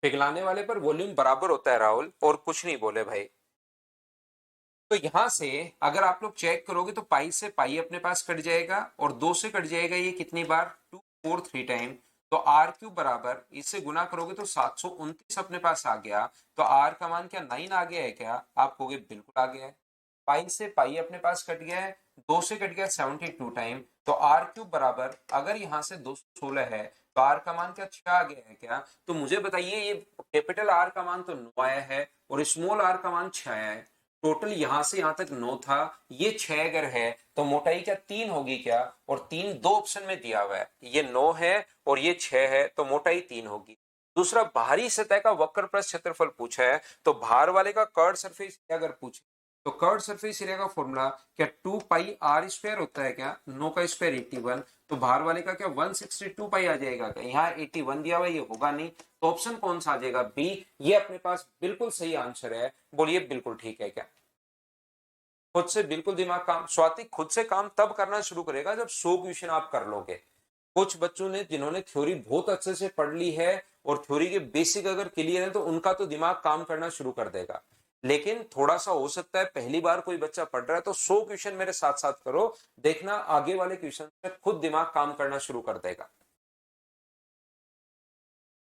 Speaker 1: पिघलाने वाले पर वॉल्यूम बराबर होता है राहुल, और कुछ नहीं बोले भाई। तो यहां से अगर आप लोग चेक करोगे तो पाई से पाई अपने पास कट जाएगा और दो से कट जाएगा, ये कितनी बार? 2 4 3 टाइम। तो आर क्यूब बराबर इससे गुना करोगे तो 729 अपने पास आ गया। तो आर का मान क्या 9 आ गया है क्या? आप कहोगे बिल्कुल आ गया है। पाई से पाई अपने पास कट गया है, दो से कट गया 72 टाइम। तो आर क्यूब बराबर अगर यहां से 216 है तो आर का मान क्या 6 आ गया है क्या? तो मुझे बताइए, ये कैपिटल आर का मान तो 9 आया है और स्मॉल आर का मान 6 आया है। टोटल यहां से यहां तक 9 था, ये 6 अगर है तो मोटाई क्या 3 होगी क्या? और 3 दो ऑप्शन में दिया हुआ है, ये 9 है और ये 6 है, तो मोटाई 3 होगी। दूसरा, बाहरी सतह का वक्र प्रस्थ क्षेत्रफल पूछा है, तो बाहर वाले का कर्ड सरफेस अगर पूछे तो कर्ड सरफेस एरिया का फॉर्मूला क्या 2 पाई आर स्क्वायर होता है क्या? 9 का स्क्वायर 81, तो बाहर वाले का क्या 162 पाई आ जाएगा क्या? यहाँ 81 दिया हुआ, ये होगा नहीं, तो ऑप्शन कौन सा आ जाएगा? बी, ये अपने पास बिल्कुल सही आंसर है। बोलिए बिल्कुल ठीक है क्या? खुद से बिल्कुल दिमाग काम, स्वाति खुद से काम तब करना शुरू करेगा जब 100 क्वेश्चन आप कर लोगे। कुछ बच्चों ने जिन्होंने थ्योरी बहुत अच्छे से पढ़ ली है और थ्योरी के बेसिक अगर क्लियर है तो उनका तो दिमाग काम करना शुरू कर देगा। लेकिन थोड़ा सा हो सकता है पहली बार कोई बच्चा पढ़ रहा है, तो 100 क्वेश्चन मेरे साथ साथ करो, देखना आगे वाले क्वेश्चन में खुद दिमाग काम करना शुरू कर देगा।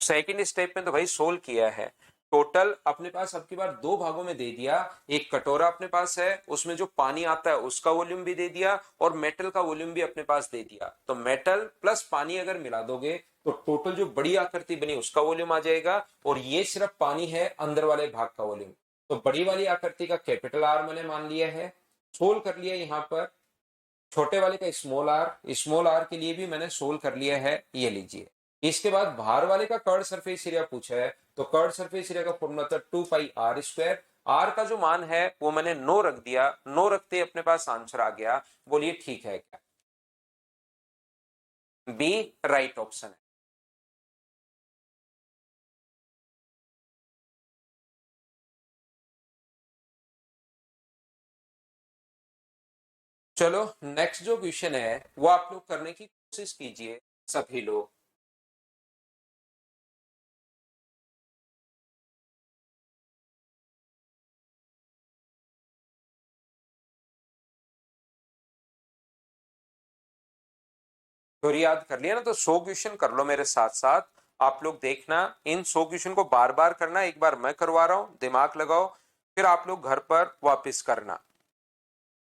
Speaker 1: सेकंड स्टेप में तो भाई सोल्व किया है। टोटल अपने पास अब की बार दो भागों में दे दिया, एक कटोरा अपने पास है उसमें जो पानी आता है उसका वॉल्यूम भी दे दिया और मेटल का वॉल्यूम भी अपने पास दे दिया। तो मेटल प्लस पानी अगर मिला दोगे तो टोटल जो बड़ी आकृति बनी उसका वॉल्यूम आ जाएगा, और ये सिर्फ पानी है अंदर वाले भाग का वॉल्यूम। तो बड़ी वाली आकृति का कैपिटल आर मैंने मान लिया है, सोल्व कर लिया यहाँ पर। छोटे वाले का स्मॉल आर, स्मॉल आर के लिए भी मैंने सोल्व कर लिया है, ये लीजिए। इसके बाद बाहर वाले का कर्ड सरफेस एरिया पूछा है, तो कर्ड सरफेस एरिया का फॉर्मूला था 2 पाई आर स्क्वायर। आर का जो मान है वो मैंने 9 रख दिया, 9 रखते अपने पास आंसर आ गया। बोलिए ठीक है क्या? बी राइट ऑप्शन है। चलो नेक्स्ट जो क्वेश्चन है वो आप लोग करने की कोशिश कीजिए सभी लोग। थ्योरी याद कर लिया ना, तो 100 क्वेश्चन कर लो मेरे साथ साथ। आप लोग देखना, इन 100 क्वेश्चन को बार बार करना, एक बार मैं करवा रहा हूं, दिमाग लगाओ, फिर आप लोग घर पर वापस करना।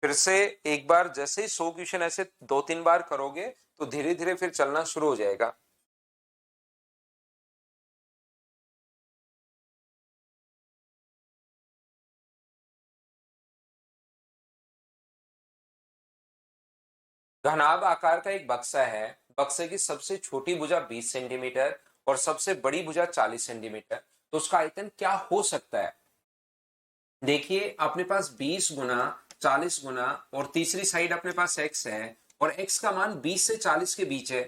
Speaker 1: फिर से एक बार जैसे ही 100 क्वेश्चन ऐसे 2 3 बार करोगे तो धीरे धीरे फिर चलना शुरू हो जाएगा। घनाभ आकार का एक बक्सा है, बक्से की सबसे छोटी भुजा 20 सेंटीमीटर और सबसे बड़ी भुजा 40 सेंटीमीटर, तो उसका आयतन क्या हो सकता है? देखिए अपने पास 20 गुना 40 गुना और तीसरी साइड अपने पास x है और x का मान 20 से 40 के बीच है।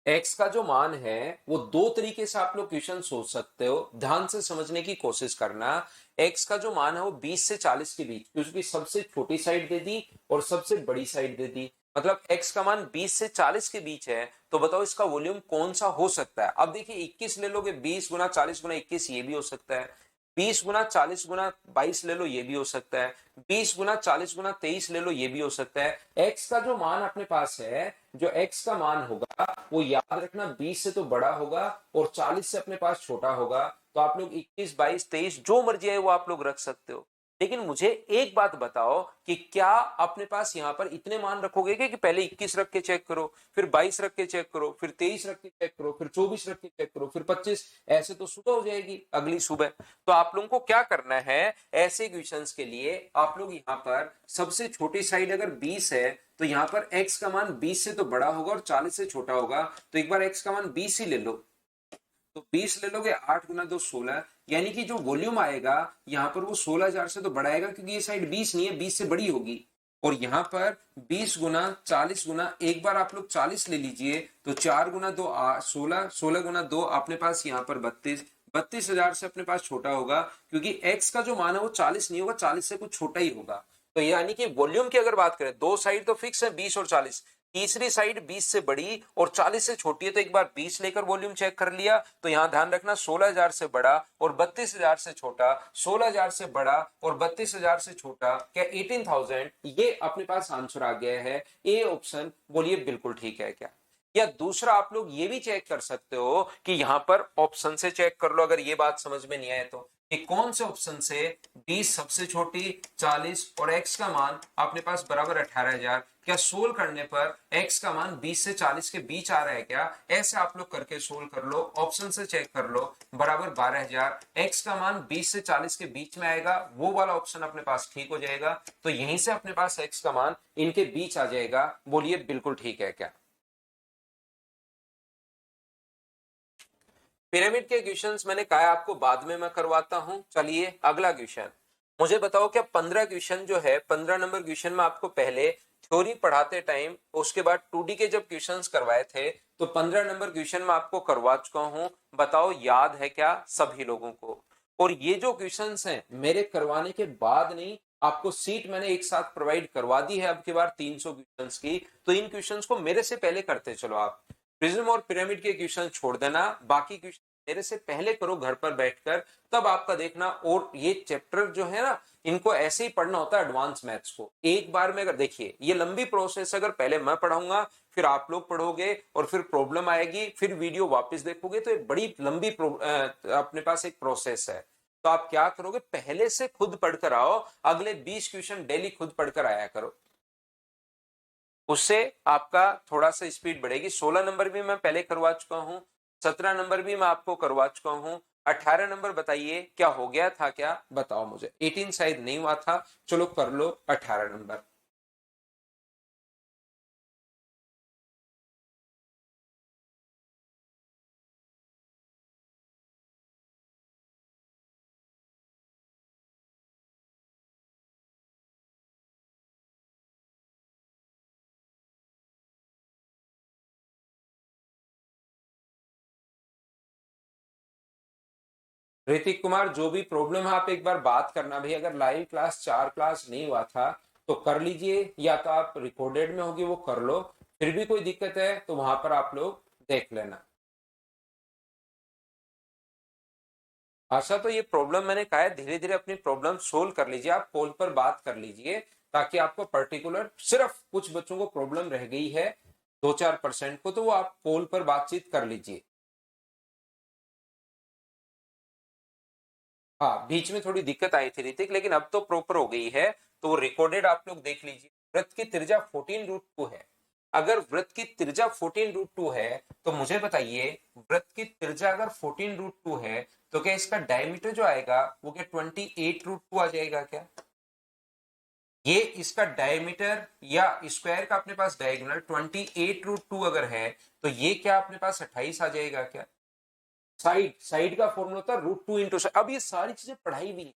Speaker 1: एक्स का जो मान है वो दो तरीके से आप लोग क्वेश्चन सोच सकते हो, ध्यान से समझने की कोशिश करना। एक्स का जो मान है वो 20 से 40 के बीच, क्योंकि सबसे छोटी साइड दे दी और सबसे बड़ी साइड दे दी, मतलब एक्स का मान 20 से 40 के बीच है। तो बताओ इसका वॉल्यूम कौन सा हो सकता है। अब देखिए 21 ले लोगे, 20 गुना 40 गुना 21, ये भी हो सकता है। 20 गुना 40 गुना 22 ले लो, ये भी हो सकता है। 20 गुना 40 गुना 23 ले लो, ये भी हो सकता है। एक्स का जो मान अपने पास है, जो एक्स का मान होगा वो याद रखना 20 से तो बड़ा होगा और 40 से अपने पास छोटा होगा। तो आप लोग 21 22 23 जो मर्जी है वो आप लोग रख सकते हो। लेकिन मुझे एक बात बताओ कि क्या अपने पास यहां पर इतने मान रखोगे कि पहले 21 रख के चेक करो, फिर 22 रख के चेक करो, फिर 23 रख के चेक करो, फिर 24 रख के चेक करो, फिर 25, ऐसे तो सुबह हो जाएगी अगली सुबह। तो आप लोगों को क्या करना है, ऐसे क्वेश्चंस के लिए आप लोग यहाँ पर सबसे छोटी साइड अगर 20 है तो यहाँ पर x का मान 20 से तो बड़ा होगा और 40 से छोटा होगा। तो एक बार x का मान 20 ही ले लो, तो 20 ले लोगे, 8 गुना 2 16, यानी कि जो वॉल्यूम आएगा यहाँ पर वो 16,000 से तो बड़ा आएगा, क्योंकि ये साइड 20 नहीं है, 20 से बड़ी होगी। और यहाँ पर 20 गुना 40 गुना, एक बार आप लोग 40 ले लीजिए, तो 4 गुना 2 16, 16 गुना 2 अपने पास यहाँ पर 32, 32,000 से अपने पास छोटा होगा, क्योंकि x का जो मान है वो 40 नहीं होगा, 40 से कुछ छोटा ही होगा। तो यानी कि वॉल्यूम की अगर बात करें, दो साइड तो फिक्स है 20 और 40, तीसरी साइड 20 से बड़ी और 40 से छोटी है, तो एक बार 20 लेकर वॉल्यूम चेक कर लिया, तो यहां ध्यान रखना 16,000 से बड़ा और 32,000 से छोटा, 16,000 से बड़ा और 32,000 से छोटा, क्या 18,000, ये अपने पास आंसर आ गया है। ए ऑप्शन, बोलिए बिल्कुल ठीक है क्या। या दूसरा आप लोग ये भी चेक कर सकते हो कि यहां पर ऑप्शन से चेक कर लो, अगर ये बात समझ में नहीं आए तो, कि कौन से ऑप्शन से 20 सबसे छोटी, 40 और x का मान अपने पास बराबर 18,000, क्या सोल्व करने पर x का मान 20 से 40 के बीच आ रहा है क्या। ऐसे आप लोग करके सोल्व कर लो, ऑप्शन से चेक कर लो, बराबर 12,000, x का मान 20 से 40 के बीच में आएगा, वो वाला ऑप्शन अपने पास ठीक हो जाएगा। तो यहीं से अपने पास x का मान इनके बीच आ जाएगा, बोलिए बिल्कुल ठीक है क्या। पिरामिड के क्वेश्चंस मैंने कहा आपको बाद में मैं करवाता हूं। चलिए अगला क्वेश्चन, मुझे बताओ क्या 15 क्वेश्चन जो है, 15 नंबर क्वेश्चन में आपको पहले थ्योरी पढ़ाते टाइम, उसके बाद 2D के जब क्वेश्चंस करवाए थे, तो 15 नंबर क्वेश्चन में आपको करवा चुका हूं। बताओ याद है क्या सभी लोगों को। और ये जो क्वेश्चंस हैं मेरे करवाने के बाद नहीं, आपको सीट मैंने एक साथ प्रोवाइड करवा दी है अब की बार 300 क्वेश्चंस की, तो इन क्वेश्चंस को मेरे से पहले करते चलो आप। प्रिज्म और पिरामिड के क्वेश्चन छोड़ देना, बाकी क्वेश्चन मेरे से पहले करो घर पर बैठकर, तब आपका देखना। और ये चैप्टर जो है ना, इनको ऐसे ही पढ़ना होता है एडवांस मैथ्स को एक बार में। अगर देखिए ये लंबी प्रोसेस, अगर पहले मैं पढ़ाऊंगा फिर आप लोग पढ़ोगे और फिर प्रॉब्लम आएगी, फिर वीडियो वापस देखोगे, तो ये बड़ी लंबी अपने पास एक प्रोसेस है। तो आप क्या करोगे, पहले से खुद पढ़कर आओ, अगले 20 क्वेश्चन डेली खुद पढ़कर आया करो, उससे आपका थोड़ा सा स्पीड बढ़ेगी। 16 नंबर भी मैं पहले करवा चुका हूं, 17 नंबर भी मैं आपको करवा चुका हूं, 18 नंबर बताइए क्या हो गया था क्या, बताओ मुझे। 18 शायद नहीं हुआ था, चलो कर लो 18 नंबर। ऋतिक कुमार, जो भी प्रॉब्लम है आप एक बार बात करना भाई, अगर लाइव क्लास 4 क्लास नहीं हुआ था तो कर लीजिए, या तो आप रिकॉर्डेड में होगी वो कर लो, फिर भी कोई दिक्कत है तो वहां पर आप लोग देख लेना। अच्छा, तो ये प्रॉब्लम मैंने कहा है धीरे धीरे अपनी प्रॉब्लम सोल्व कर लीजिए, आप कॉल पर बात कर लीजिए, ताकि आपको पर्टिकुलर सिर्फ कुछ बच्चों को प्रॉब्लम रह गई है 2-4% को, तो वो आप कॉल पर बातचीत कर लीजिए। हाँ, बीच में थोड़ी दिक्कत आई थी ऋतिक, लेकिन अब तो प्रॉपर हो गई है। तो वो रिकॉर्डेड आप लोग देख लीजिए। वृत्त की त्रिज्या 14√2 है। अगर वृत्त की त्रिज्या 14√2 है तो मुझे बताइए, वृत्त की त्रिज्या अगर 14√2 है तो क्या इसका डायमीटर जो आएगा वो क्या 28√2 आ जाएगा क्या। ये इसका डायमीटर या स्क्वायर का अपने पास डायगोनल 28√2 अगर है, तो ये क्या अपने पास 28 आ जाएगा क्या। साइड साइड का फॉर्मूला होता है √2 × अब ये सारी चीजें पढ़ाई भी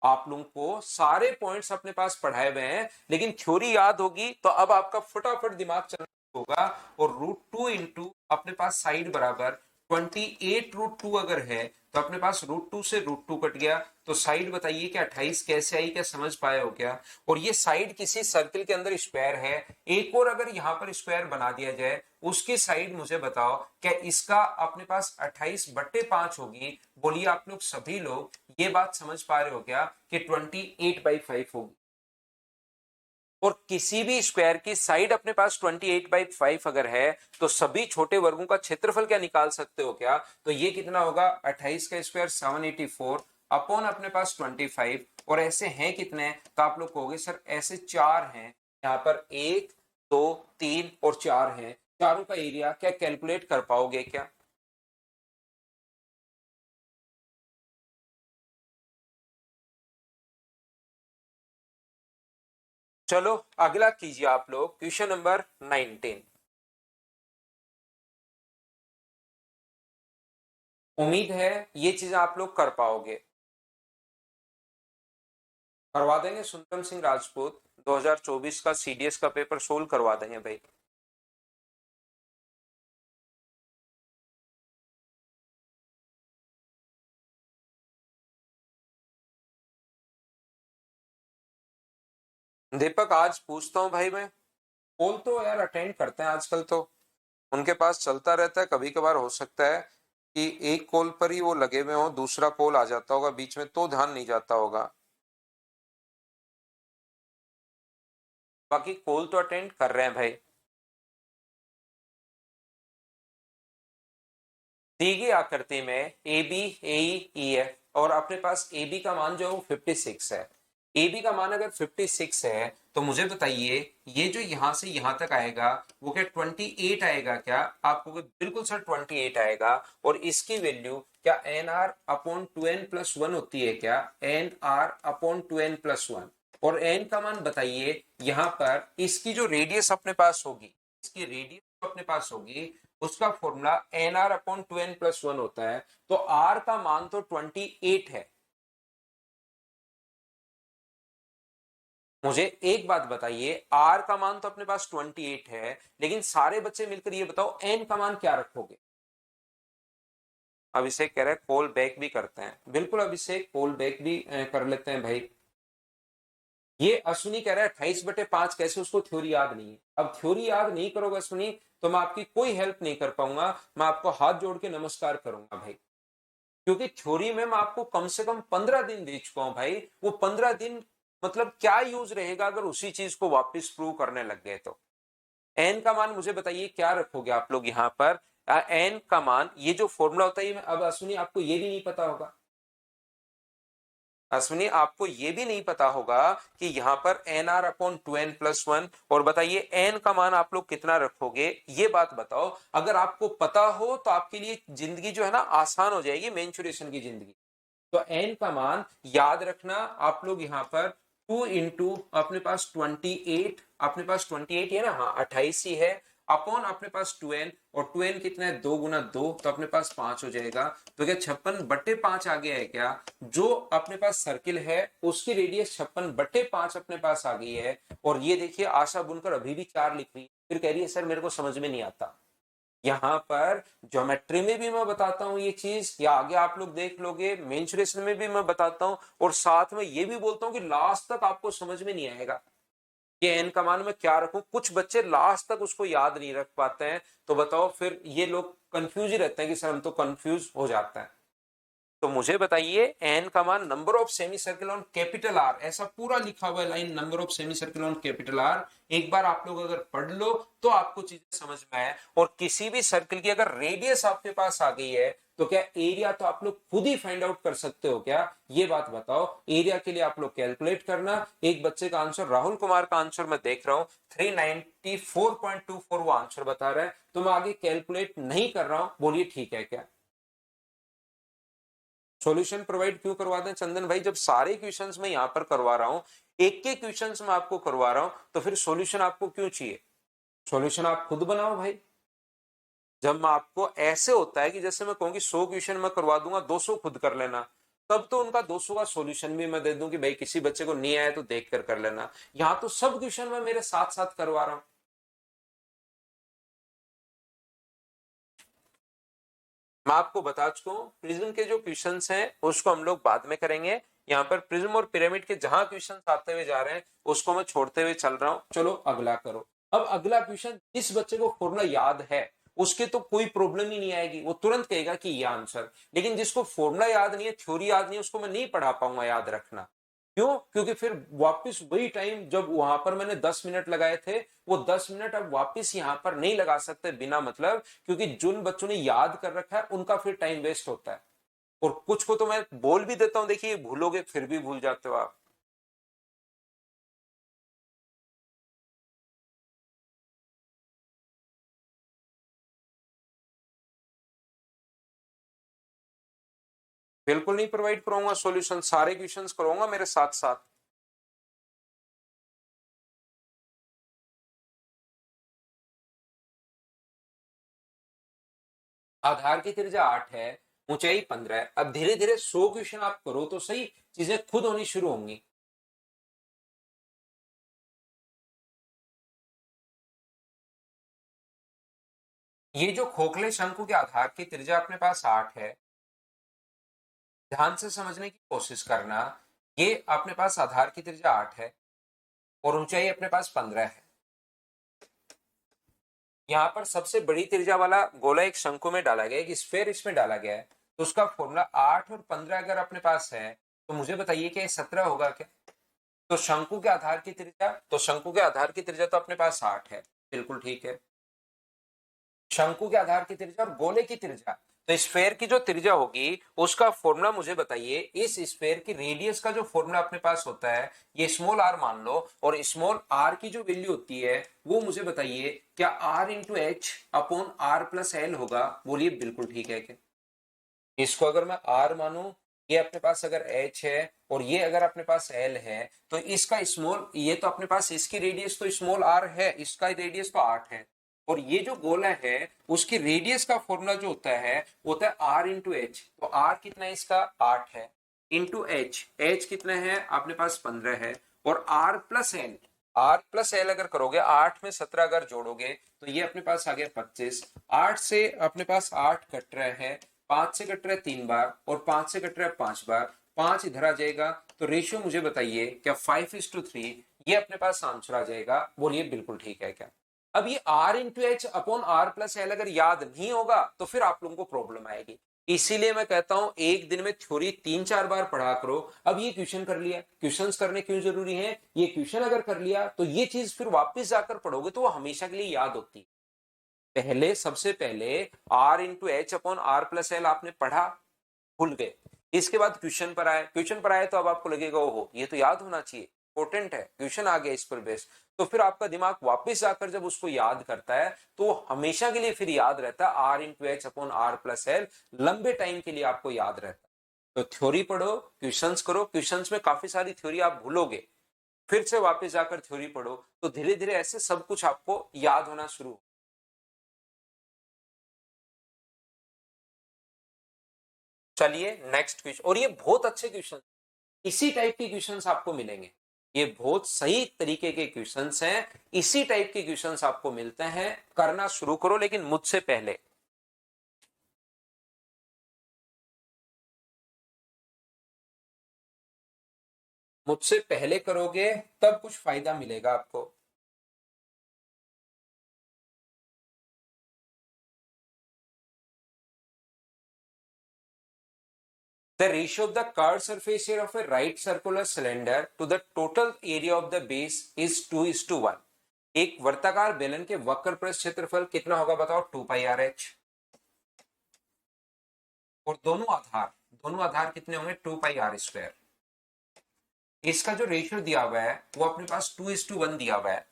Speaker 1: आप लोगों को, सारे पॉइंट्स अपने पास पढ़ाए हुए हैं, लेकिन थ्योरी याद होगी तो अब आपका फटाफट दिमाग चलना होगा। और √2 × अपने पास साइड बराबर 28√2 अगर है तो अपने पास √2 से √2 कट गया, तो साइड बताइए क्या 28 कैसे आई, क्या समझ पाए हो क्या? और ये साइड किसी सर्कल के अंदर स्क्वायर है, एक और अगर यहां पर स्क्वायर बना दिया जाए उसकी साइड मुझे बताओ क्या इसका अपने पास 28/5 होगी? बोलिए आप लोग सभी लोग ये बात समझ पा रहे हो क्या कि 28/5 होगी? और किसी भी स्क्वायर की साइड अपने पास 28/5 अगर है तो सभी छोटे वर्गों का क्षेत्रफल क्या निकाल सकते हो क्या? तो ये कितना होगा, 28 का स्क्वायर 784 अपॉन अपने पास 25, और ऐसे हैं कितने? तो आप लोग कहोगे सर ऐसे चार हैं, यहाँ पर 1 2 3 और 4 हैं, चारों का एरिया क्या कैलकुलेट कर पाओगे क्या? चलो अगला कीजिए आप लोग, क्वेश्चन नंबर 19। उम्मीद है ये चीज आप लोग कर पाओगे। करवा देंगे सुंदरम सिंह राजपूत, 2024 का सीडीएस का पेपर सोल्व करवा देंगे भाई। दीपक आज पूछता हूँ भाई मैं, कॉल तो यार अटेंड करते हैं आजकल तो, उनके पास चलता रहता है, कभी कभार हो सकता है कि एक कॉल पर ही वो लगे हुए हो, दूसरा कॉल आ जाता होगा बीच में तो ध्यान नहीं जाता होगा, बाकी कॉल तो अटेंड कर रहे हैं भाई। दी गई आकृति में A B A E F, और अपने पास ए बी का मान जो है वो 56 है, ए बी का मान अगर 56 है तो मुझे बताइए ये जो यहां से यहां तक आएगा वो क्या 28 आएगा क्या? आपको बिल्कुल सर 28 आएगा, और इसकी वैल्यू क्या एन आर अपॉन 2n+1 होती है क्या? एन आर अपॉन 2n+1, और एन का मान बताइए यहां पर इसकी जो रेडियस अपने पास होगी, इसकी रेडियस अपने पास होगी उसका formula N R upon 2n+1 होता है, तो आर का मान तो 28 है। मुझे एक बात बताइए, आर का मान तो अपने पास 28 है, लेकिन सारे बच्चे मिलकर ये बताओ एन का मान क्या रखोगे? अभिषेक कह रहा है कॉल बैक भी करते हैं, बिल्कुल अभिषेक कॉल बैक भी कर लेते हैं भाई। ये अश्विनी कह रहा है 28/5 कैसे, उसको थ्योरी याद नहीं है। अब थ्योरी याद नहीं करोगे अश्विनी तो मैं आपकी कोई हेल्प नहीं कर पाऊंगा, मैं आपको हाथ जोड़ के नमस्कार करूंगा भाई, क्योंकि थ्योरी में मैं आपको कम से कम 15 दिन दे चुका हूं भाई, वो 15 दिन मतलब क्या यूज रहेगा अगर उसी चीज को वापस प्रूव करने लग गए तो। एन का मान मुझे बताइए क्या रखोगे आप लोग यहाँ पर? एन का मान ये जो फॉर्मूला होता है अब अश्विनी आपको ये भी नहीं पता होगा, अश्विनी आपको ये भी नहीं पता होगा कि यहाँ पर एन आर अपॉन 2n+1, और बताइए एन का मान आप लोग कितना रखोगे, ये बात बताओ। अगर आपको पता हो तो आपके लिए जिंदगी जो है ना आसान हो जाएगी, मेंचुरेशन की जिंदगी। तो एन का मान याद रखना आप लोग यहाँ पर 2 इंटू अपने पास 28, अपने पास 28 है ना, हाँ 28 ही है, अपॉन अपने पास 2n, और 2n कितना है 2 × 2, तो अपने पास 5 हो जाएगा। तो क्या 56/5 आ गया है क्या? जो अपने पास सर्किल है उसकी रेडियस 56/5 अपने पास आ गई है। और ये देखिए आशा बुनकर अभी भी 4 लिख रही है, फिर कह रही है सर मेरे को समझ में नहीं आता। यहाँ पर ज्योमेट्री में भी मैं बताता हूँ ये चीज, या आगे आप लोग देख लोगे मेंसुरेशन में भी मैं बताता हूँ, और साथ में ये भी बोलता हूँ कि लास्ट तक आपको समझ में नहीं आएगा कि एन का मान मैं क्या रखूं। कुछ बच्चे लास्ट तक उसको याद नहीं रख पाते हैं, तो बताओ फिर ये लोग कंफ्यूज ही रहते हैं कि सर हम तो कंफ्यूज हो जाते हैं। तो मुझे बताइए एन का मान number of semi circle on capital R, ऐसा पूरा लिखा हुआ है line, number of semi circle on capital R, एक बार आप लोग अगर पढ़ लो तो आपको चीजें समझ में आए। और किसी भी सर्किल की अगर रेडियस आपके पास आ गई है तो क्या एरिया तो आप लोग खुद ही फाइंड आउट कर सकते हो क्या? ये बात बताओ। एरिया के लिए आप लोग कैलकुलेट करना। एक बच्चे का आंसर, राहुल कुमार का आंसर मैं देख रहा हूं 394.24 वो आंसर बता रहा है, तो मैं आगे कैलकुलेट नहीं कर रहा हूं, बोलिए ठीक है क्या? सॉल्यूशन प्रोवाइड क्यों करवा दें चंदन भाई, जब सारे क्वेश्चंस मैं यहां पर करवा रहा हूं, एक के क्वेश्चंस में आपको करवा रहा हूं, तो फिर सॉल्यूशन आपको क्यों चाहिए? सॉल्यूशन आप खुद बनाओ भाई। जब मैं आपको ऐसे होता है कि जैसे मैं कहूँ 100 क्वेश्चन मैं करवा दूंगा, 200 खुद कर लेना, तब तो उनका 200 का सॉल्यूशन भी मैं दे दूं कि भाई किसी बच्चे को नहीं आया तो देख कर लेना। यहाँ तो सब क्वेश्चन मैं मेरे साथ साथ करवा रहा हूँ। मैं आपको बता चुका हूँ प्रिज्म के जो क्वेश्चंस हैं उसको हम लोग बाद में करेंगे। यहाँ पर प्रिज्म और पिरामिड के जहां क्वेश्चंस आते हुए जा रहे हैं उसको मैं छोड़ते हुए चल रहा हूँ। चलो अगला करो। अब अगला क्वेश्चन, जिस बच्चे को फॉर्मूला याद है उसके तो कोई प्रॉब्लम ही नहीं आएगी, वो तुरंत कहेगा कि ये आंसर। लेकिन जिसको फॉर्मूला याद नहीं है, थ्योरी याद नहीं है, उसको मैं नहीं पढ़ा पाऊंगा याद रखना। क्यों? क्योंकि फिर वापस वही टाइम जब वहां पर मैंने 10 मिनट लगाए थे, वो 10 मिनट अब वापस यहाँ पर नहीं लगा सकते बिना मतलब, क्योंकि जिन बच्चों ने याद कर रखा है उनका फिर टाइम वेस्ट होता है। और कुछ को तो मैं बोल भी देता हूं, देखिए भूलोगे फिर भी भूल जाते हो आप। बिल्कुल नहीं प्रोवाइड कराऊंगा सॉल्यूशन, सारे क्वेश्चंस कराऊंगा मेरे साथ साथ। आधार की त्रिज्या 8 है, ऊंचाई 15 है। अब धीरे धीरे 100 क्वेश्चन आप करो तो सही, चीजें खुद होनी शुरू होंगी। ये जो खोखले शंकु के आधार की त्रिज्या अपने पास 8 है, ध्यान से समझने की कोशिश करना। ये अपने पास आधार की त्रिज्या 8 है और ऊंचाई अपने पास 15 है। यहाँ पर सबसे बड़ी त्रिज्या वाला गोला एक शंकु में डाला गया, एक स्फेयर इसमें डाला गया है। तो उसका फॉर्मूला 8 और 15 अगर अपने पास है तो मुझे बताइए कि 17 होगा क्या? तो शंकु के आधार की त्रिज्या, तो शंकु के आधार की त्रिज्या तो अपने पास 8 है, बिल्कुल ठीक है। शंकु के आधार की त्रिज्या और गोले की त्रिज्या, तो स्फेयर की जो त्रिज्या होगी उसका फॉर्मूला मुझे बताइए। इस स्फेयर की रेडियस का जो फॉर्मूला अपने पास होता है, ये स्मॉल आर मान लो, और स्मॉल आर की जो वैल्यू होती है वो मुझे बताइए, क्या r into h upon r plus l होगा? बोलिए बिल्कुल ठीक है क्या? इसको अगर मैं आर मानूं, ये अपने पास अगर एच है और ये अगर अपने पास एल है, तो इसका स्मॉल, ये तो अपने पास इसकी रेडियस तो स्मॉल आर है, इसका रेडियस तो 8 है। और ये जो गोला है उसकी रेडियस का फॉर्मूला जो होता है वो होता है आर इंटू एच। तो आर कितना है इसका? 8 है, इंटू एच, एच कितना है अपने पास? 15 है। और r plus l, r plus l अगर करोगे, 8 में 17 अगर जोड़ोगे तो ये अपने पास आ गया 25। 8 से अपने पास 8 कट रहे हैं, 5 से कट रहा है 3 बार, और 5 से कट रहा है 5 बार, 5 इधर आ जाएगा। तो रेशियो मुझे बताइए, क्या 5:3? ये अपने पास आंसर आ जाएगा। बोलिए बिल्कुल ठीक है क्या? अब ये r into h upon r plus l अगर याद नहीं होगा तो फिर आप लोगों को प्रॉब्लम आएगी। इसीलिए मैं कहता हूं एक दिन में थ्योरी 3-4 बार पढ़ा करो। अब ये क्वेश्चन कर लिया, क्वेश्चंस करने क्यों जरूरी है? ये क्वेश्चन अगर कर लिया तो ये चीज फिर वापस जाकर पढ़ोगे तो वो हमेशा के लिए याद होती है। पहले, सबसे पहले r into h upon r plus l आपने पढ़ा, भूल गए। इसके बाद क्वेश्चन पर आए, क्वेश्चन पर आए तो अब आपको लगेगा ओहो ये तो याद होना चाहिए, इंपॉर्टेंट है, क्वेश्चन आ गया इस पर बेस। तो फिर आपका दिमाग वापस आकर जब उसको याद करता है तो हमेशा के लिए फिर याद रहता है r into h upon r plus l, लंबे टाइम के लिए आपको याद रहता है। तो थ्योरी पढ़ो, क्वेश्चंस करो, क्वेश्चंस में काफी सारी थ्योरी आप भूलोगे, फिर से वापस जाकर थ्योरी पढ़ो, तो धीरे धीरे ऐसे सब कुछ आपको याद होना शुरू। चलिए नेक्स्ट क्वेश्चन, और ये बहुत अच्छे क्वेश्चन, इसी टाइप के क्वेश्चंस आपको मिलेंगे। ये बहुत सही तरीके के क्वेश्चंस हैं, इसी टाइप के क्वेश्चंस आपको मिलते हैं। करना शुरू करो लेकिन मुझसे पहले। मुझसे पहले करोगे तब कुछ फायदा मिलेगा आपको। The ratio of the curved surface area of a right circular cylinder to the total area of the base is 2:1। एक वर्ताकार बेलन के वक्र पृष्ठ क्षेत्रफल कितना होगा बताओ? 2πr/h। और दोनों आधार कितने होंगे? 2πr²। इसका जो रेशियो दिया हुआ है वो अपने पास 2:1 दिया हुआ है।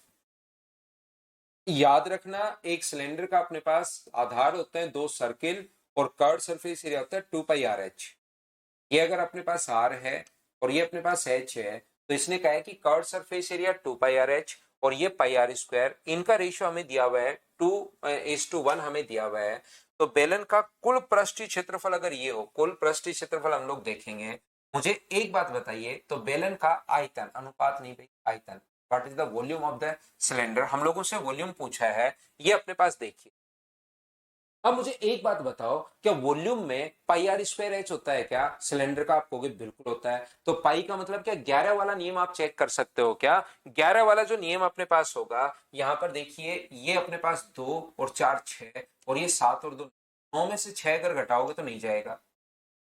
Speaker 1: याद रखना, एक सिलेंडर का अपने पास आधार होते हैं 2 सर्किल, और कर्व सरफेस एरिया होता है 2πr/h। ये अगर अपने पास r है और ये अपने पास h है, तो इसने कहा है कि कर्व सरफेस एरिया 2πr/h और ये πr², इनका रेशियो हमें दिया हुआ है 2:1 हमें दिया हुआ है। तो बेलन का कुल पृष्ठीय क्षेत्रफल अगर ये हो, कुल पृष्ठीय क्षेत्रफल हम लोग देखेंगे। मुझे एक बात बताइए, तो बेलन का आयतन, अनुपात नहीं भाई, आयतन, what is the volume of the cylinder, हम लोगों से वॉल्यूम पूछा है, ये अपने पास देखिए। अब मुझे एक बात बताओ, क्या वॉल्यूम में पाई आर स्क्वायर एच होता है क्या? सिलेंडर का आप कहोगे बिल्कुल होता है। तो पाई का मतलब क्या? 11 वाला नियम आप चेक कर सकते हो क्या? 11 वाला जो नियम अपने पास होगा, यहां पर देखिए, ये अपने पास 2 और 4 6, और ये 7 और 2 9 में से 6 अगर घटाओगे तो नहीं जाएगा।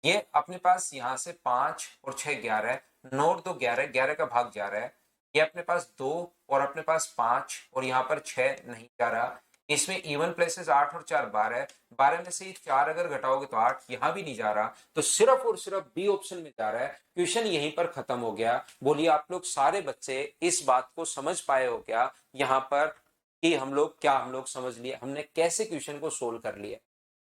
Speaker 1: ये अपने पास यहाँ से 5 और 6 11, 9 और 2 11, 11 का भाग जा रहा है। ये अपने पास 2 और अपने पास 5 और यहाँ पर 6 नहीं जा रहा। इसमें इवन प्लेसेस 8 और 4 12, 12 में से ये 4 अगर घटाओगे तो 8, यहाँ भी नहीं जा रहा। तो सिर्फ और सिर्फ बी ऑप्शन में जा रहा है। क्वेश्चन यहीं पर खत्म हो गया। बोलिए आप लोग सारे बच्चे इस बात को समझ पाए हो क्या यहाँ पर, कि हम लोग समझ लिए हमने कैसे क्वेश्चन को सोल्व कर लिया?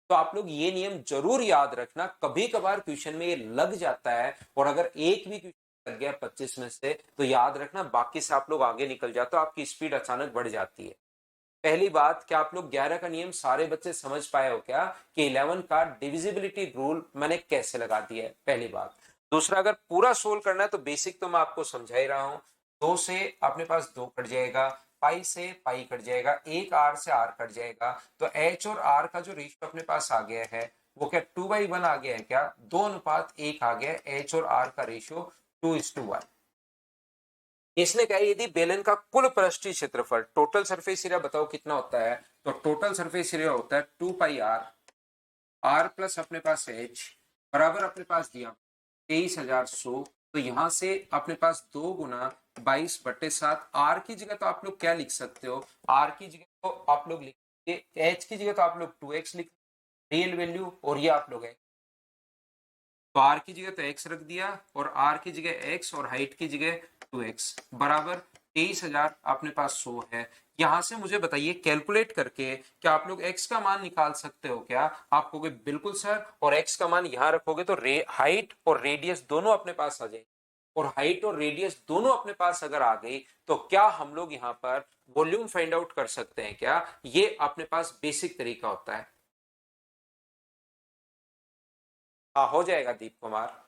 Speaker 1: तो आप लोग ये नियम जरूर याद रखना, कभी कभार क्वेश्चन में ये लग जाता है, और अगर एक भी क्वेश्चन लग गया 25 में से, तो याद रखना बाकी से आप लोग आगे निकल जाते हो, आपकी स्पीड अचानक बढ़ जाती है। पहली बात, क्या आप लोग 11 का नियम सारे बच्चे समझ पाए हो क्या, कि 11 का डिविजिबिलिटी रूल मैंने कैसे लगा दिया है? पहली बात। दूसरा, अगर पूरा सोल्व करना है तो बेसिक तो मैं आपको समझा ही रहा हूं। 2 से अपने पास 2 कट जाएगा, पाई से पाई कट जाएगा, एक आर से आर कट जाएगा। तो एच और आर का जो रेशियो अपने पास आ गया है, वो क्या 2/1 आ गया है क्या? 2:1 आ गया एच और आर का रेशियो 2:1। इसने कहा यदि बेलन का कुल पृष्ठीय क्षेत्रफल, टोटल सरफेस एरिया बताओ कितना होता है? तो टोटल सरफेस एरिया होता है 2πr, आर प्लस अपने पास एच, बराबर अपने पास दिया 23,100। तो यहां से अपने पास 2 × 22/7, आर की जगह तो आप लोग क्या लिख सकते हो? आर की जगह तो आप लोग लिख, एच की जगह तो आप लोग 2x लिख, रियल वैल्यू, और ये आप लोग है, तो आर की जगह तो x रख दिया, और आर की जगह x और हाइट की जगह 2x, बराबर 23,000 अपने पास 100 है। यहां से मुझे बताइए कैलकुलेट करके, क्या आप लोग x का मान निकाल सकते हो क्या? आप कहोगे बिल्कुल सर, और x का मान यहां रखोगे तो हाइट और रेडियस दोनों अपने पास आ जाएगी, और हाइट और रेडियस दोनों अपने पास अगर आ गई, तो क्या हम लोग यहां पर वॉल्यूम फाइंड आउट कर सकते हैं क्या? ये अपने पास बेसिक तरीका होता है। हाँ, हो जाएगा दीप कुमार।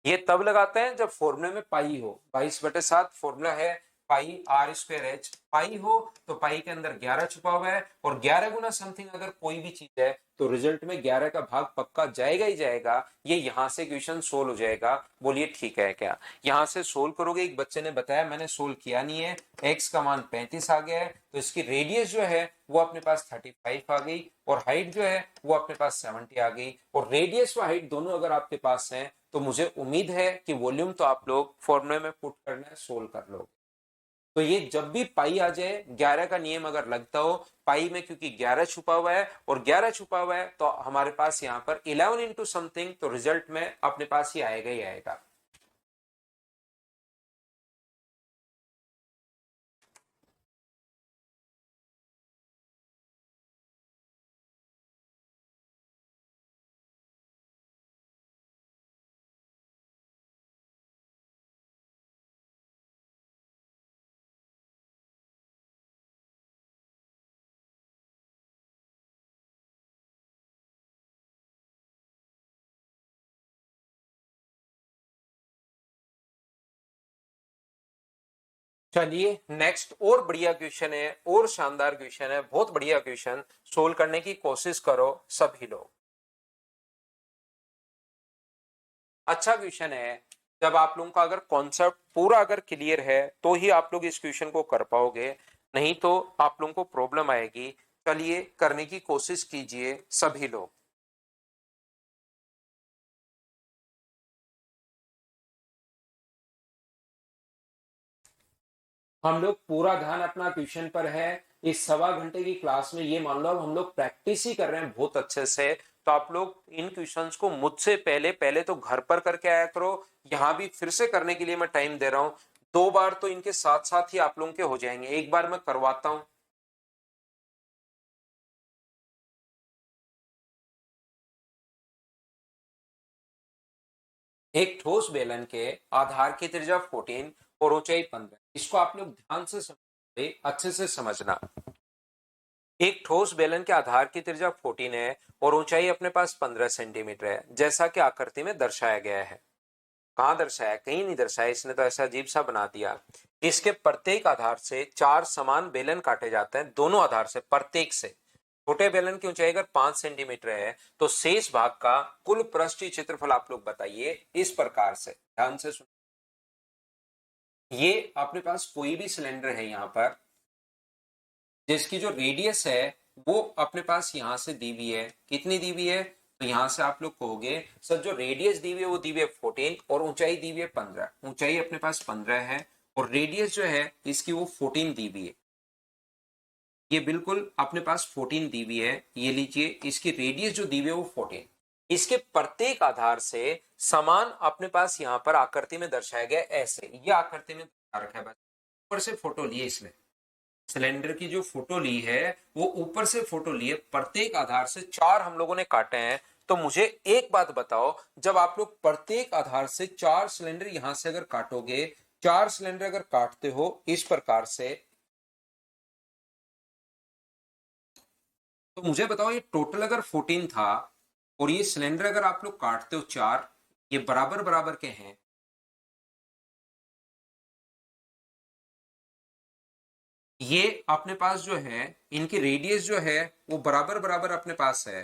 Speaker 1: ये तब लगाते हैं जब फॉर्मूले में पाई हो, 22/7 फॉर्मूला है, पाई आर स्क्वायर एच। पाई हो तो पाई के अंदर 11 छुपा हुआ है, और 11 गुना समथिंग अगर कोई भी चीज है, तो रिजल्ट में 11 का भाग पक्का जाएगा ही जाएगा। ये यहां से क्वेश्चन सोल्व हो जाएगा। बोलिए ठीक है क्या? यहां से सोल्व करोगे, एक बच्चे ने बताया मैंने सोल्व किया नहीं है, एक्स का मान 35 आ गया है, तो इसकी रेडियस जो है वो अपने पास 35 आ गई, और हाइट जो है वो अपने पास 70 आ गई, और रेडियस व हाइट दोनों अगर आपके पास है, तो मुझे उम्मीद है कि वॉल्यूम तो आप लोग फॉर्मूले में पुट करना है, सोल्व कर लो। तो ये जब भी पाई आ जाए, 11 का नियम अगर लगता हो पाई में, क्योंकि 11 छुपा हुआ है, और 11 छुपा हुआ है, तो हमारे पास यहाँ पर 11 इंटू समथिंग, तो रिजल्ट में अपने पास ही आएगा ही आएगा। चलिए नेक्स्ट और बढ़िया क्वेश्चन है, और शानदार क्वेश्चन है, बहुत बढ़िया क्वेश्चन, सोल्व करने की कोशिश करो सभी लोग। अच्छा क्वेश्चन है। जब आप लोगों का अगर कॉन्सेप्ट पूरा अगर क्लियर है, तो ही आप लोग इस क्वेश्चन को कर पाओगे, नहीं तो आप लोगों को प्रॉब्लम आएगी। चलिए करने की कोशिश कीजिए सभी लोग। हम लोग पूरा ध्यान अपना ट्यूशन पर है। इस सवा घंटे की क्लास में ये मान लो अब हम लोग प्रैक्टिस ही कर रहे हैं बहुत अच्छे से। तो आप लोग इन क्वेश्चंस को मुझसे पहले पहले तो घर पर करके आया करो। यहाँ भी फिर से करने के लिए मैं टाइम दे रहा हूँ। 2 बार तो इनके साथ साथ ही आप लोगों के हो जाएंगे, एक बार मैं करवाता हूँ। एक ठोस बेलन के आधार की त्रिज्या 14 और ऊंचाई 15, इसको आप लोग ध्यान से समझ, अच्छे से समझना। एक ठोस बेलन के आधार की त्रिज्या 14 है और ऊंचाई अपने पास 15 सेंटीमीटर है, जैसा कि आकृति में दर्शाया गया है। कहां दर्शाया? कहीं नहीं दर्शाया, इसने तो ऐसा अजीब सा बना दिया। इसके प्रत्येक आधार से 4 समान बेलन काटे जाते हैं, दोनों आधार से, प्रत्येक से। छोटे बेलन की ऊंचाई अगर 5 सेंटीमीटर है तो शेष भाग का कुल पृष्ठीय क्षेत्रफल आप लोग बताइए इस प्रकार से। ध्यान से सुन, ये अपने पास कोई भी सिलेंडर है यहां पर जिसकी जो रेडियस है वो अपने पास यहां से दी हुई है। कितनी दी हुई है? तो यहां से आप लोग कहोगे सर जो रेडियस दी हुई है वो दी हुई है 14 और ऊंचाई दी हुई है 15। ऊंचाई अपने पास 15 है और रेडियस जो है इसकी वो 14 दी हुई है। ये बिल्कुल अपने पास 14 दी हुई है। ये लीजिए, इसकी रेडियस जो दी हुई है वो 14। इसके प्रत्येक आधार से समान अपने पास यहाँ पर आकृति में दर्शाया गया ऐसे। ये आकृति में रखा है, बस ऊपर से फोटो लिए इसमें सिलेंडर की जो फोटो ली है वो ऊपर से फोटो लिए, प्रत्येक आधार से 4 हम लोगों ने काटे हैं। तो मुझे एक बात बताओ, जब आप लोग प्रत्येक आधार से 4 सिलेंडर यहां से अगर काटोगे, 4 सिलेंडर अगर काटते हो इस प्रकार से, तो मुझे बताओ ये टोटल अगर 14 था और ये सिलेंडर अगर आप लोग काटते हो 4, ये बराबर बराबर के हैं। ये अपने पास जो है इनकी रेडियस जो है वो बराबर बराबर अपने पास है।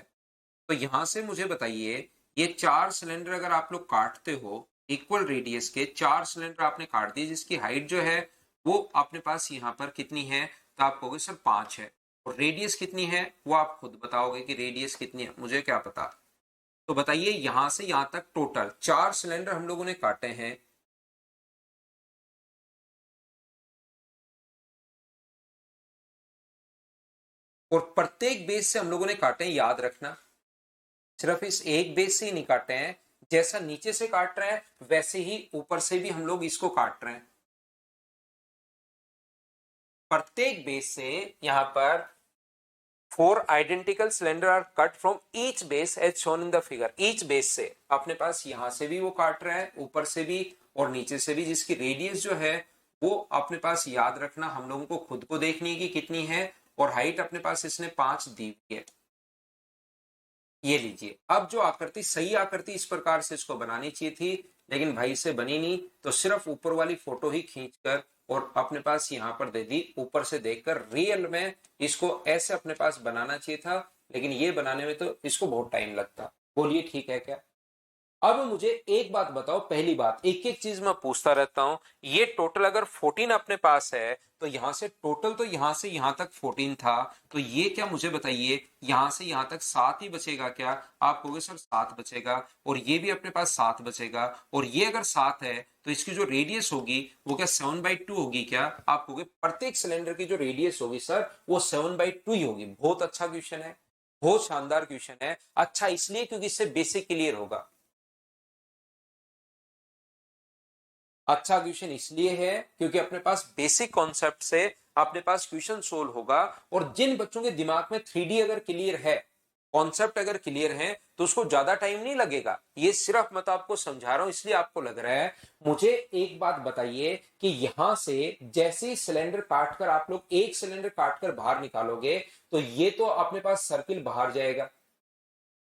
Speaker 1: तो यहां से मुझे बताइए, ये 4 सिलेंडर अगर आप लोग काटते हो इक्वल रेडियस के 4 सिलेंडर आपने काट दिए, जिसकी हाइट जो है वो अपने पास यहाँ पर कितनी है? तो आप कहोगे सर 5 है। और रेडियस कितनी है वो आप खुद बताओगे कि रेडियस कितनी है, मुझे क्या पता। तो बताइए यहां से यहां तक टोटल 4 सिलेंडर हम लोगों ने काटे हैं। और प्रत्येक बेस से हम लोगों ने काटे हैं, याद रखना, सिर्फ इस एक बेस से ही नहीं काटे हैं। जैसा नीचे से काट रहे हैं वैसे ही ऊपर से भी हम लोग इसको काट रहे हैं। प्रत्येक बेस से यहां पर 4 identical cylinder are cut from each base as shown in the figure. Each base से अपने पास यहां से भी वो काट रहे हैं, ऊपर से भी और नीचे से भी, जिसकी रेडियस जो है वो अपने पास याद रखना हम लोगों को खुद को देखनी है कि कितनी है। और हाइट अपने पास इसने 5 दी हुई है। ये लीजिए, अब जो आकृति, सही आकृति इस प्रकार से इसको बनानी चाहिए थी, लेकिन भाई से बनी नहीं, तो सिर्फ ऊपर वाली फोटो ही खींचकर और अपने पास यहां पर दे दी। ऊपर से देखकर रियल में इसको ऐसे अपने पास बनाना चाहिए था, लेकिन ये बनाने में तो इसको बहुत टाइम लगता। बोलिए ठीक है क्या? अब मुझे एक बात बताओ, पहली बात, एक एक चीज मैं पूछता रहता हूं। ये टोटल अगर 14 अपने पास है तो यहां से टोटल, तो यहां से यहां तक 14 था, तो ये क्या मुझे बताइए, यहां से यहां तक 7 ही बचेगा क्या? आप कहोगे सर 7 बचेगा, और ये भी अपने पास 7 बचेगा, और ये अगर 7 है तो इसकी जो रेडियस होगी वो क्या 7/2 होगी क्या? आप कहोगे प्रत्येक सिलेंडर की जो रेडियस होगी सर वो 7/2 ही होगी। बहुत अच्छा क्वेश्चन है, बहुत शानदार क्वेश्चन है। अच्छा इसलिए क्योंकि इससे बेसिक क्लियर होगा। अच्छा क्वेश्चन इसलिए है क्योंकि अपने पास बेसिक कॉन्सेप्ट से अपने पास क्वेश्चन सोल्व होगा। और जिन बच्चों के दिमाग में 3D अगर क्लियर है, कॉन्सेप्ट अगर क्लियर है, तो उसको ज्यादा टाइम नहीं लगेगा। ये सिर्फ मैं तो आपको समझा रहा हूं इसलिए आपको लग रहा है। मुझे एक बात बताइए कि यहां से जैसे ही सिलेंडर काटकर आप लोग एक सिलेंडर काटकर बाहर निकालोगे तो ये तो अपने पास सर्किल बाहर जाएगा,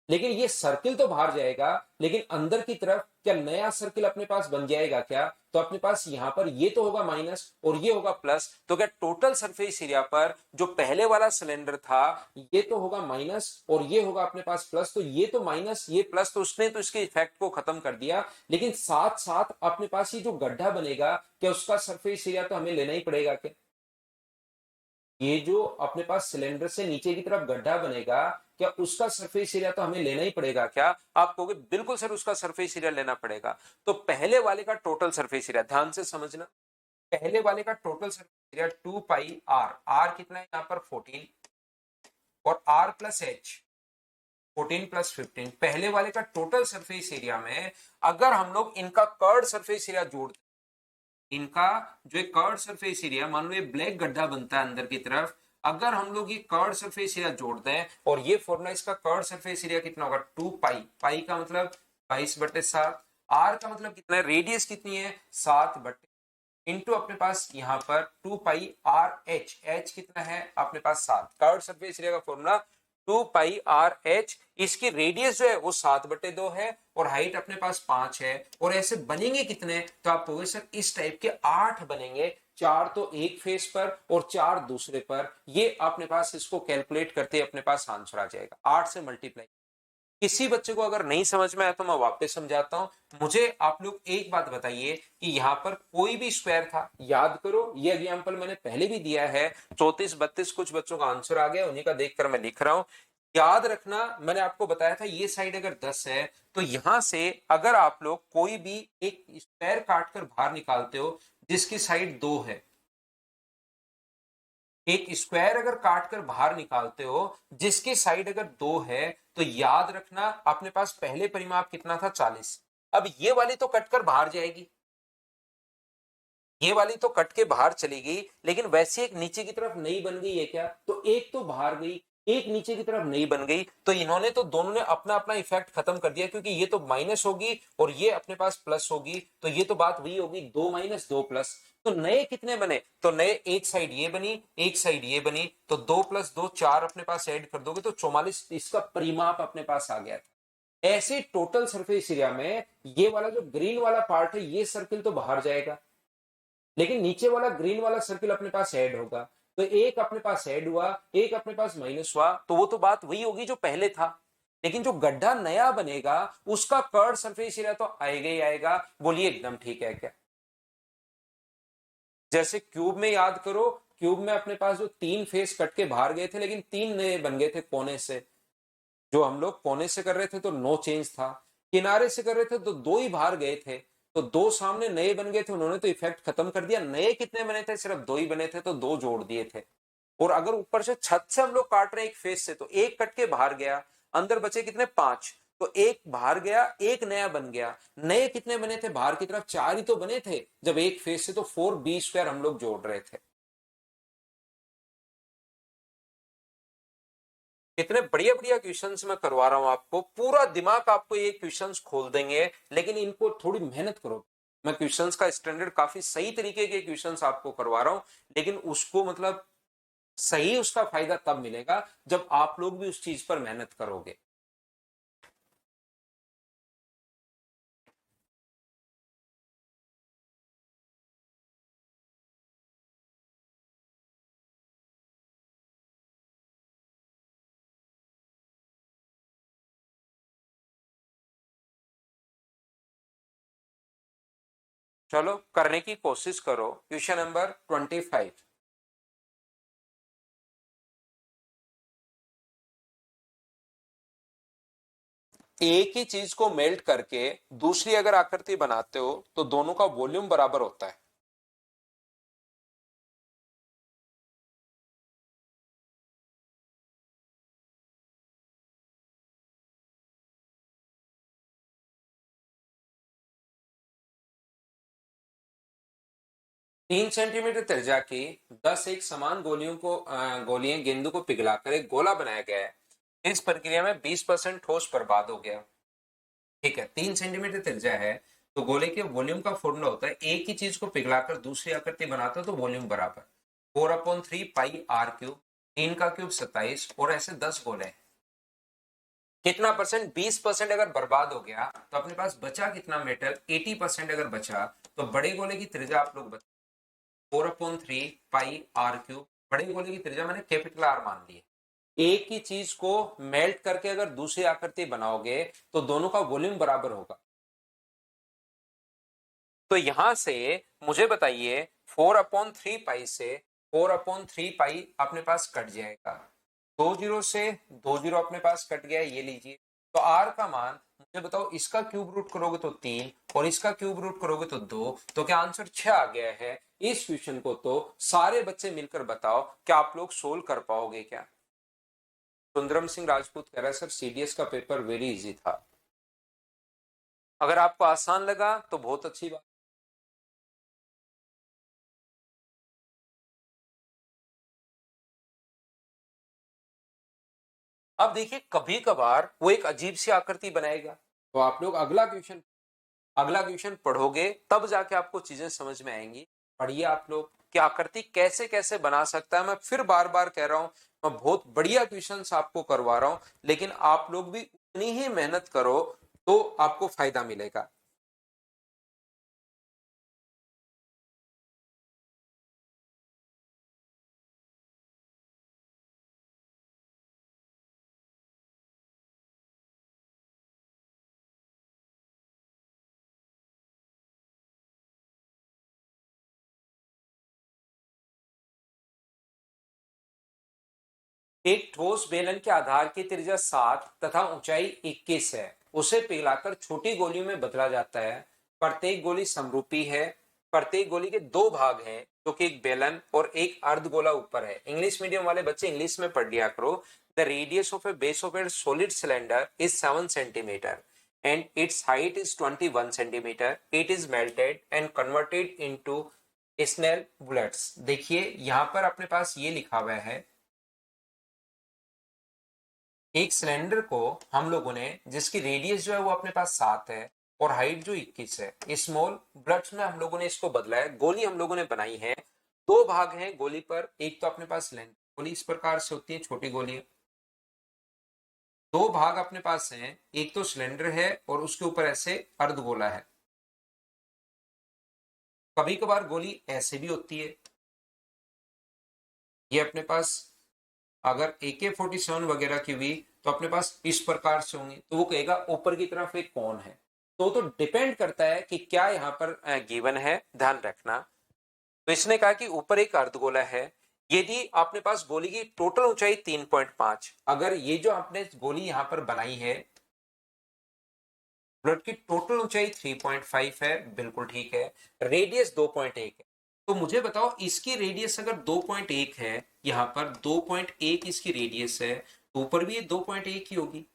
Speaker 1: लेकिन ये सर्किल तो बाहर जाएगा, लेकिन अंदर की तरफ क्या नया सर्किल अपने पास बन जाएगा क्या? तो अपने पास यहां पर ये तो होगा माइनस और ये होगा प्लस। तो क्या टोटल सरफेस एरिया पर जो पहले वाला सिलेंडर था ये तो होगा माइनस और ये होगा अपने पास प्लस। तो ये तो माइनस ये प्लस, तो उसने तो इसके इफेक्ट को खत्म कर दिया, लेकिन साथ साथ अपने पास ये जो गड्ढा बनेगा क्या उसका सरफेस एरिया तो हमें लेना ही पड़ेगा क्या? ये जो अपने पास सिलेंडर से नीचे की तरफ गड्ढा बनेगा क्या उसका सरफेस एरिया तो हमें लेना ही पड़ेगा क्या? आप कहोगे बिल्कुल सर उसका सरफेस एरिया लेना पड़ेगा। तो पहले वाले का टोटल सरफेस एरिया ध्यान से समझना, पहले वाले का total surface area 2 pi r कितना है यहाँ पर 14, और आर प्लस एच 14 प्लस 15, पहले वाले का टोटल सरफेस एरिया में अगर हम लोग इनका कर्ड सरफेस एरिया जोड़, इनका जो कर्ड सरफेस एरिया, मान लो ये ब्लैक गड्ढा बनता है अंदर की तरफ, अगर हम लोग ये कर्ड सरफेस एरिया जोड़ दें और ये फॉर्मूला, इसका कर्ड सरफेस एरिया कितना होगा 2 पाई, पाई का मतलब 22/7, आर का मतलब कितना है, रेडियस कितनी है 7/, इंटू अपने पास यहाँ पर 2 पाई आर एच कितना है अपने पास 7, कर्ड सरफेस एरिया का फॉर्मूला 2 पाई आर एच। इसकी रेडियस जो है वो 7/2 है और हाइट अपने पास 5 है। और ऐसे बनेंगे कितने, तो आप कहोगे सर इस टाइप के 8 बनेंगे। 4 तो एक फेस पर और 4 दूसरे पर, ये अपने पास इसको कैलकुलेट करते अपने पास आंसर आ जाएगा 8 से मल्टीप्लाई। किसी बच्चे को अगर नहीं समझ में आया तो मैं वापस समझाता हूं। मुझे आप लोग एक बात बताइए कि यहां पर कोई भी स्क्वायर था, याद करो ये एग्जांपल मैंने पहले भी दिया है, 34 32 कुछ बच्चों का आंसर आ गया, उन्हीं का देखकर मैं लिख रहा हूं। याद रखना मैंने आपको बताया था ये साइड अगर 10 है तो यहां से अगर आप लोग कोई भी एक स्क्वायर काट कर बाहर निकालते हो जिसकी साइड 2 है, एक स्क्वायर अगर काट कर बाहर निकालते हो जिसकी साइड अगर 2 है तो याद रखना अपने पास पहले परिमाप कितना था 40। अब ये वाली तो कटकर बाहर जाएगी, ये वाली तो कट के बाहर चली गई, लेकिन वैसे एक नीचे की तरफ नई बन गई है क्या, तो एक तो बाहर गई एक नीचे की तरफ नई बन गई, तो इन्होंने तो दोनों ने अपना अपना इफेक्ट खत्म कर दिया, क्योंकि ये तो माइनस होगी और ये अपने पास प्लस होगी, तो ये तो बात वही होगी 2 माइनस 2 प्लस। तो नए कितने बने, तो नए एक साइड ये बनी एक साइड ये बनी, तो 2 प्लस 2 4 अपने पास ऐड कर दोगे तो 44 इसका परिमाप अपने पास आ गया था। ऐसे टोटल सरफेस एरिया में ये वाला जो ग्रीन वाला पार्ट है ये सर्किल तो बाहर जाएगा, लेकिन नीचे वाला ग्रीन वाला सर्किल अपने पास ऐड होगा, तो एक अपने पास ऐड हुआ एक अपने पास माइनस हुआ, तो वो तो बात वही होगी जो पहले था, लेकिन जो गड्ढा नया बनेगा उसका कर्ड सरफेस एरिया तो आएगा ही आएगा। बोलिए एकदम ठीक है क्या। जैसे क्यूब में याद करो, क्यूब में अपने पास जो 3 फेस कट के बाहर गए थे लेकिन 3 नए बन गए थे कोने से, जो हम लोग कोने से कर रहे थे तो नो चेंज था, किनारे से कर रहे थे तो 2 ही बाहर गए थे, तो 2 सामने नए बन गए थे, उन्होंने तो इफेक्ट खत्म कर दिया। नए कितने बने थे, सिर्फ 2 ही बने थे तो 2 जोड़ दिए थे। और अगर ऊपर से छत से हम लोग काट रहे हैं एक फेस से, तो एक कट के बाहर गया, अंदर बचे कितने 5, तो एक बाहर गया एक नया बन गया। नए कितने बने थे बाहर की तरफ, 4 ही तो बने थे जब एक फेस से, तो 4b² हम लोग जोड़ रहे थे। इतने बढ़िया बढ़िया क्वेश्चंस मैं करवा रहा हूं आपको, पूरा दिमाग आपको ये क्वेश्चंस खोल देंगे, लेकिन इनको थोड़ी मेहनत करो। मैं क्वेश्चंस का स्टैंडर्ड काफी सही तरीके के क्वेश्चंस आपको करवा रहा हूं, लेकिन उसको मतलब सही उसका फायदा तब मिलेगा जब आप लोग भी उस चीज पर मेहनत करोगे। चलो करने की कोशिश करो। Question number 25। एक ही चीज को मेल्ट करके दूसरी अगर आकृति बनाते हो तो दोनों का वॉल्यूम बराबर होता है। 3 सेंटीमीटर त्रिज्या की 10 एक समान गोलियों को गोलियां गेंदों को पिघलाकर एक गोला बनाया गया है। इस प्रक्रिया में 20% ठोस बर्बाद हो गया। ठीक है, 3 सेंटीमीटर त्रिज्या है तो गोले के वॉल्यूम का फॉर्मूला होता है, एक ही चीज को पिघलाकर दूसरी आकृति बनाता हो तो वॉल्यूम बराबर 4/3 पाई r³ 3 का क्यूब 27, और ऐसे 10 गोले हैं। कितना परसेंट, 20% अगर बर्बाद हो गया तो अपने पास बचा कितना मेटल, 80% अगर बचा, तो बड़े गोले की त्रिज्या आप लोग 4/3 पाई r³ बड़े गोले की त्रिज्या मैंने कैपिटल आर मान ली है। एक ही चीज को मेल्ट करके अगर दूसरी आकृति बनाओगे तो दोनों का वॉल्यूम बराबर होगा। तो यहां से मुझे बताइए 4/3 पाई से 4/3 पाई अपने पास कट जाएगा, 2 जीरो से 2 जीरो अपने पास कट गया, ये लीजिए। तो आर का मान मुझे बताओ, इसका क्यूब रूट करोगे तो 3 और इसका क्यूब रूट करोगे तो 2, तो क्या आंसर 6 आ गया है। इस क्वेश्चन को तो सारे बच्चे मिलकर बताओ क्या आप लोग सोल्व कर पाओगे क्या। सुंदरम सिंह राजपूत कह रहा है सर सीडीएस का पेपर वेरी इजी था। अगर आपको आसान लगा तो बहुत अच्छी बात। अब देखिए कभी कभार वो एक अजीब सी आकृति बनाएगा, तो आप लोग अगला क्वेश्चन पढ़ोगे तब जाके आपको चीजें समझ में आएंगी। पढ़िए आप लोग कि आकृति कैसे कैसे बना सकता है। मैं फिर बार बार कह रहा हूं, मैं बहुत बढ़िया क्वेश्चंस आपको करवा रहा हूं, लेकिन आप लोग भी उतनी ही मेहनत करो तो आपको फायदा मिलेगा। एक ठोस बेलन के आधार की त्रिज्या 7 तथा ऊंचाई 21 है, उसे पिघलाकर छोटी गोलियों में बदला जाता है। प्रत्येक गोली समरूपी है। प्रत्येक गोली के दो भाग हैं, जो कि एक बेलन और एक अर्धगोला ऊपर है। इंग्लिश मीडियम वाले बच्चे इंग्लिश में पढ़ लिया करो। The radius of A base of A solid cylinder is 7 centimetre and its height is 21 centimeter. It is melted and converted into स्नेल बुलेट्स। देखिए यहां पर अपने पास ये लिखा हुआ है, एक सिलेंडर को हम लोगों ने, जिसकी रेडियस जो है वो अपने पास 7 है और हाइट जो 21 है, स्मॉल बुलेट्स में हम लोगों ने इसको बदला है। गोली हम लोगों ने बनाई है, दो भाग हैं गोली पर। एक तो अपने पास सिलेंडर गोली इस प्रकार से होती है, छोटी गोली। दो भाग अपने पास हैं, एक तो सिलेंडर है और उसके ऊपर ऐसे अर्धगोला है। कभी कभार गोली ऐसे भी होती है, ये अपने पास अगर AK-47 वगैरह की हुई तो अपने पास इस प्रकार से होंगी, तो वो कहेगा ऊपर की तरफ एक कौन है। तो डिपेंड करता है कि क्या यहाँ पर गिवन है, ध्यान रखना। तो इसने कहा कि ऊपर एक अर्धगोला है। यदि आपने पास गोली की टोटल ऊंचाई 3.5, अगर ये जो आपने गोली यहां पर बनाई है, बुलेट की टोटल ऊंचाई 3.5 है, बिल्कुल ठीक है। रेडियस 2.1 है, तो मुझे बताओ इसकी रेडियस अगर 2.1 है, यहां पर 2.1 इसकी रेडियस है, तो ऊपर भी ये 2.1 ही होगी।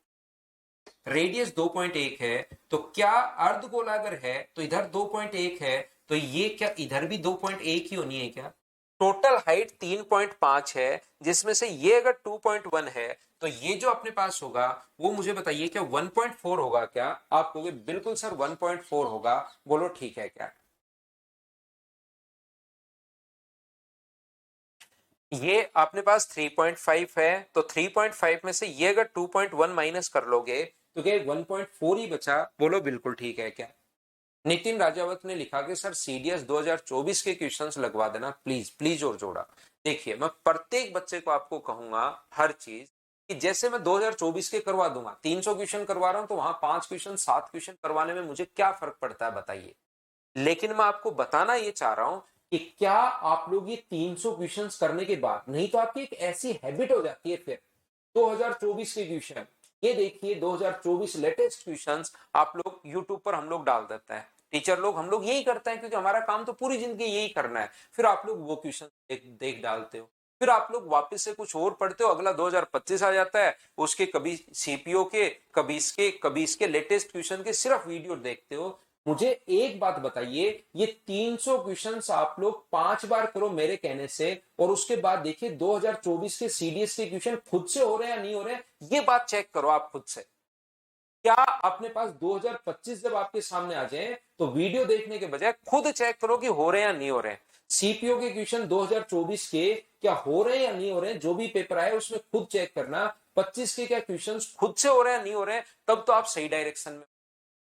Speaker 1: रेडियस 2.1 है, तो क्या अर्धगोला अगर है तो इधर 2.1 है, तो ये क्या इधर भी 2.1 ही होनी है क्या? टोटल हाइट 3.5 है, जिसमें से ये अगर 2.1 है, तो ये जो अपने पास होगा वो मुझे बताइए क्या 1.4 होगा क्या? आप कहोगे बिल्कुल सर 1.4 होगा। बोलो ठीक है क्या? ये अपने पास 3.5 है, तो 3.5 में से ये अगर 2.1 माइनस कर लोगे तो क्या 1.4 ही बचा? बोलो बिल्कुल ठीक है क्या? नितिन राजावत ने लिखा कि सर CDS 2024 के क्वेश्चंस लगवा देना प्लीज प्लीज, और जोड़ा। देखिए मैं प्रत्येक बच्चे को आपको कहूंगा हर चीज कि जैसे मैं 2024 के करवा दूंगा, 300 क्वेश्चन करवा रहा हूं, तो वहां 5 क्वेश्चन 7 क्वेश्चन करवाने में मुझे क्या फर्क पड़ता है बताइए। लेकिन मैं आपको बताना ये चाह रहा हूं कि क्या आप लोग ये 300 क्वेश्चंस करने के बाद, नहीं तो आपकी एक ऐसी हैबिट हो जाती है फिर 2024 के क्वेश्चन, ये देखिए 2024 लेटेस्ट क्वेश्चंस आप लोग यूट्यूब पर हम लोग डाल देते हैं। टीचर लोग हम लोग यही करते हैं, क्योंकि हमारा काम तो पूरी जिंदगी यही करना है। फिर आप लोग वो क्वेश्चन देख डालते हो, फिर आप लोग वापस से कुछ और पढ़ते हो, अगला 2025 आ जाता है, उसके कभी सीपीओ के, कभी इसके लेटेस्ट क्वेश्चन के सिर्फ वीडियो देखते हो। मुझे एक बात बताइए, ये 300 क्वेश्चंस आप लोग 5 बार करो मेरे कहने से, और उसके बाद देखिए 2024 के CDS के क्वेश्चन खुद से हो रहे हैं या नहीं हो रहे हैं, ये बात चेक करो आप खुद से। क्या अपने पास 2025 जब आपके सामने आ जाए, तो वीडियो देखने के बजाय खुद चेक करो कि हो रहे हैं या नहीं हो रहे हैं। सीपीओ के क्वेश्चन 2024 के क्या हो रहे हैं या नहीं हो रहे हैं, जो भी पेपर आए उसमें खुद चेक करना। 25 के क्या क्वेश्चन खुद से हो रहे हैं नहीं हो रहे हैं, तब तो आप सही डायरेक्शन में।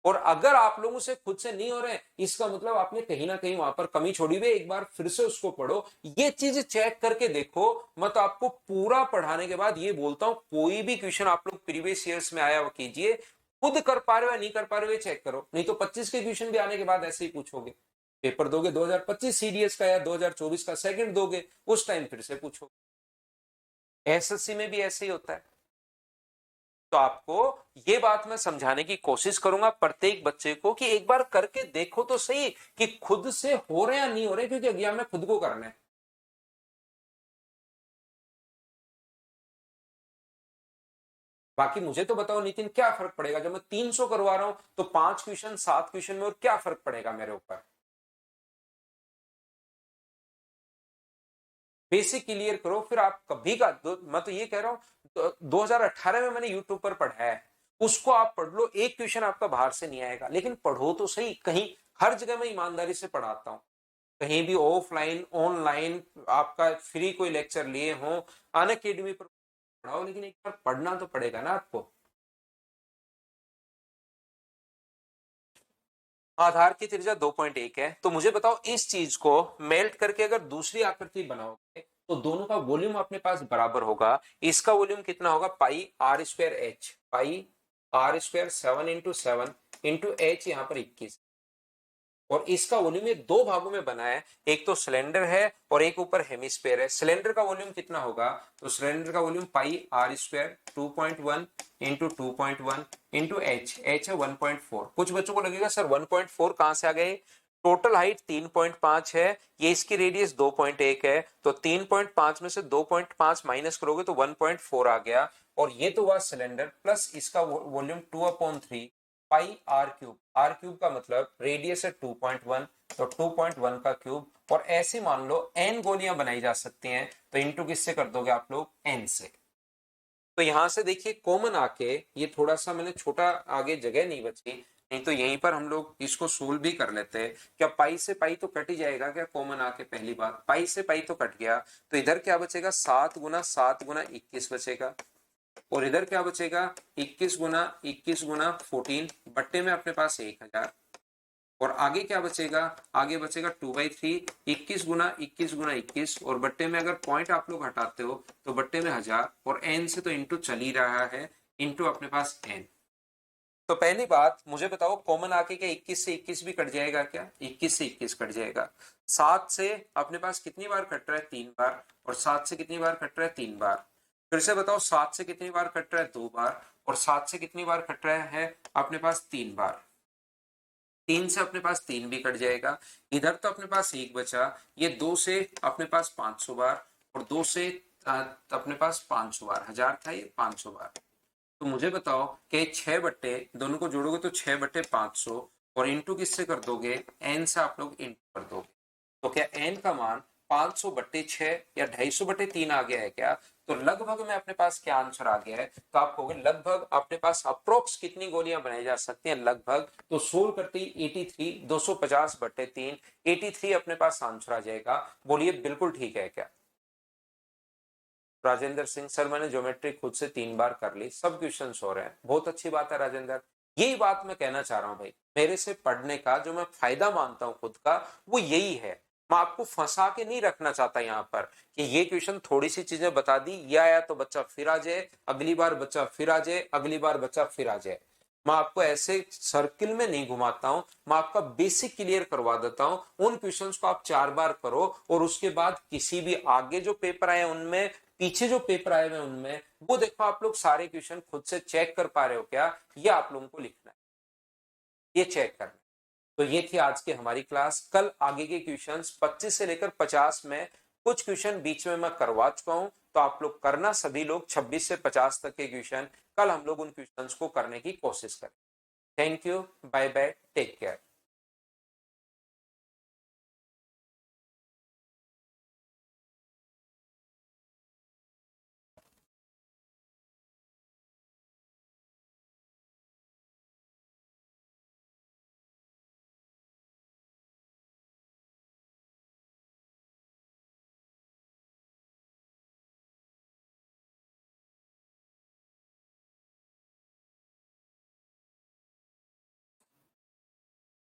Speaker 1: और अगर आप लोगों से खुद से नहीं हो रहे, इसका मतलब आपने कहीं ना कहीं वहां पर कमी छोड़ी हुई। एक बार फिर से उसको पढ़ो, ये चीज चेक करके देखो। मैं तो आपको पूरा पढ़ाने के बाद ये बोलता हूं, कोई भी क्वेश्चन आप लोग प्रीवियस ईयर्स में आया वो कीजिए, खुद कर पा रहे हो या नहीं कर पा रहे हो चेक करो। नहीं तो 25 के क्वेश्चन भी आने के बाद ऐसे ही पूछोगे, पेपर दोगे 2025 CDS का या 2024 का सेकंड दोगे, उस टाइम फिर से पूछो। SSC में भी ऐसे ही होता है। तो आपको ये बात मैं समझाने की कोशिश करूंगा प्रत्येक बच्चे को कि एक बार करके देखो तो सही कि खुद से हो रहे हैं या नहीं हो रहे, क्योंकि एग्जाम में खुद को करना है। बाकी मुझे तो बताओ नितिन, क्या फर्क पड़ेगा जब मैं 300 करवा रहा हूं, तो 5 क्वेश्चन 7 क्वेश्चन में, और क्या फर्क पड़ेगा मेरे ऊपर? बेसिक क्लियर करो, फिर आप कभी का मैं तो ये कह रहा हूं 2018 में मैंने यूट्यूब पर पढ़ा है, उसको आप पढ़ लो। एक क्वेश्चन आपका बाहर से नहीं आएगा, लेकिन पढ़ो तो सही। कहीं हर जगह मैं ईमानदारी से पढ़ाता हूं, कहीं भी ऑफलाइन ऑनलाइन आपका फ्री कोई लेक्चर लिए हो, अन अकेडमी पर पढ़ाओ, लेकिन एक बार पढ़ना तो पड़ेगा ना आपको। आधार की त्रिज्या 2.1 है, तो मुझे बताओ इस चीज को मेल्ट करके अगर दूसरी आकृति बनाओगे, तो दोनों का वॉल्यूम अपने पास बराबर होगा। इसका वॉल्यूम कितना होगा? πr²h, πr², 7 × 7 × h, यहाँ पर 21। और इसका वॉल्यूम ये दो भागों में बना है, एक तो सिलेंडर है और एक ऊपर हेमिस्फीयर है। सिलेंडर का वॉल्यूम कितना होगा, तो सिलेंडर का volume pi r square 2.1 into 2.1 into h है 1.4। कुछ बच्चों को लगेगा सर 1.4 कहां से आ गए, टोटल हाइट 3.5 है, ये इसकी रेडियस 2.1 है, तो 3.5 में से 2.5 माइनस करोगे तो 1.4 आ गया। और ये तो हुआ सिलेंडर प्लस इसका वॉल्यूम 2/3 पाई आर क्यूब का मतलब रेडियस है 2.1, तो 2.1 का क्यूब। और ऐसे मान लो n गोलियां बनाई जा सकती हैं, तो इनटू किससे कर दोगे आप लोग, n से। तो यहां से देखिए कॉमन आके, ये थोड़ा सा मैंने छोटा आगे जगह नहीं बची, नहीं तो यहीं पर हम लोग इसको सोल्व भी कर लेते हैं। क्या पाई से पाई तो कट ही जाएगा क्या, कॉमन आके पहली बात पाई से पाई तो कट गया, तो इधर क्या बचेगा 7 गुना 21 बचेगा। और इधर क्या बचेगा 21 गुना 14 बट्टे में अपने पास 1000। और आगे क्या बचेगा, आगे बचेगा 2/3 21 गुना 21 और बट्टे में अगर पॉइंट आप लोग हटाते हो तो बट्टे में 1000 और n से तो इंटू चल ही रहा है, इंटू अपने पास n। तो पहली बात मुझे बताओ कॉमन आके क्या 21 से 21 भी कट जाएगा क्या, 21 से 21 कट जाएगा। 7 से अपने पास कितनी बार कट रहा है, 3 बार। और 7 से कितनी बार कट रहा है, 3 बार। फिर से बताओ 7 से कितनी बार कट रहा है, 2 बार। और 7 से कितनी बार कट रहा है अपने पास, 3 बार। 3 से अपने पास 3 भी कट जाएगा, इधर तो अपने पास 1 बचा। ये 2 से अपने पास 500 बार और 2 से अपने पास 500 बार, 1000 था ये 500 बार। तो मुझे बताओ कि 6 बट्टे दोनों को जोड़ोगे तो 6/500 और इंटू किससे कर दोगे, n से आप लोग इंटू कर दोगे। तो क्या n का मान 500/6 या 250/3 आ गया है क्या, तो लगभग में अपने पास क्या आंसर आ गया है, तो आप कहोगे लगभग अपने पास अप्रोक्स कितनी गोलियां बनाई जा सकती हैं, लगभग। तो सोल्व करते ही 83 250/3 83 अपने पास आंसर आ जाएगा। बोलिए बिल्कुल ठीक है क्या। राजेंद्र सिंह सर मैंने ज्योमेट्री खुद से 3 बार कर ली, सब क्वेश्चन हो रहे हैं, बहुत अच्छी बात है राजेंद्र। यही बात मैं कहना चाह रहा हूं भाई, मेरे से पढ़ने का जो मैं फायदा मानता हूं खुद का, वो यही है। मैं आपको फंसा के नहीं रखना चाहता यहाँ पर कि ये क्वेश्चन थोड़ी सी चीजें बता दी, ये आया तो बच्चा फिर आ जाए, अगली बार बच्चा फिर आ जाए, अगली बार बच्चा फिर आ जाए। मैं आपको ऐसे सर्किल में नहीं घुमाता हूं, मैं आपका बेसिक क्लियर करवा देता हूं। उन क्वेश्चंस को आप 4 बार करो और उसके बाद किसी भी आगे जो पेपर आए उनमें, पीछे जो पेपर आए हुए उनमें, वो देखो आप लोग सारे क्वेश्चन खुद से चेक कर पा रहे हो क्या, ये आप लोगों को लिखना है, ये चेक करना है। तो ये थी आज की हमारी क्लास। कल आगे के क्वेश्चंस 25 से लेकर 50 में, कुछ क्वेश्चन बीच में मैं करवा चुका हूं, तो आप लोग करना सभी लोग 26 से 50 तक के क्वेश्चन, कल हम लोग उन क्वेश्चंस को करने की कोशिश करें। Thank you, bye bye, take care.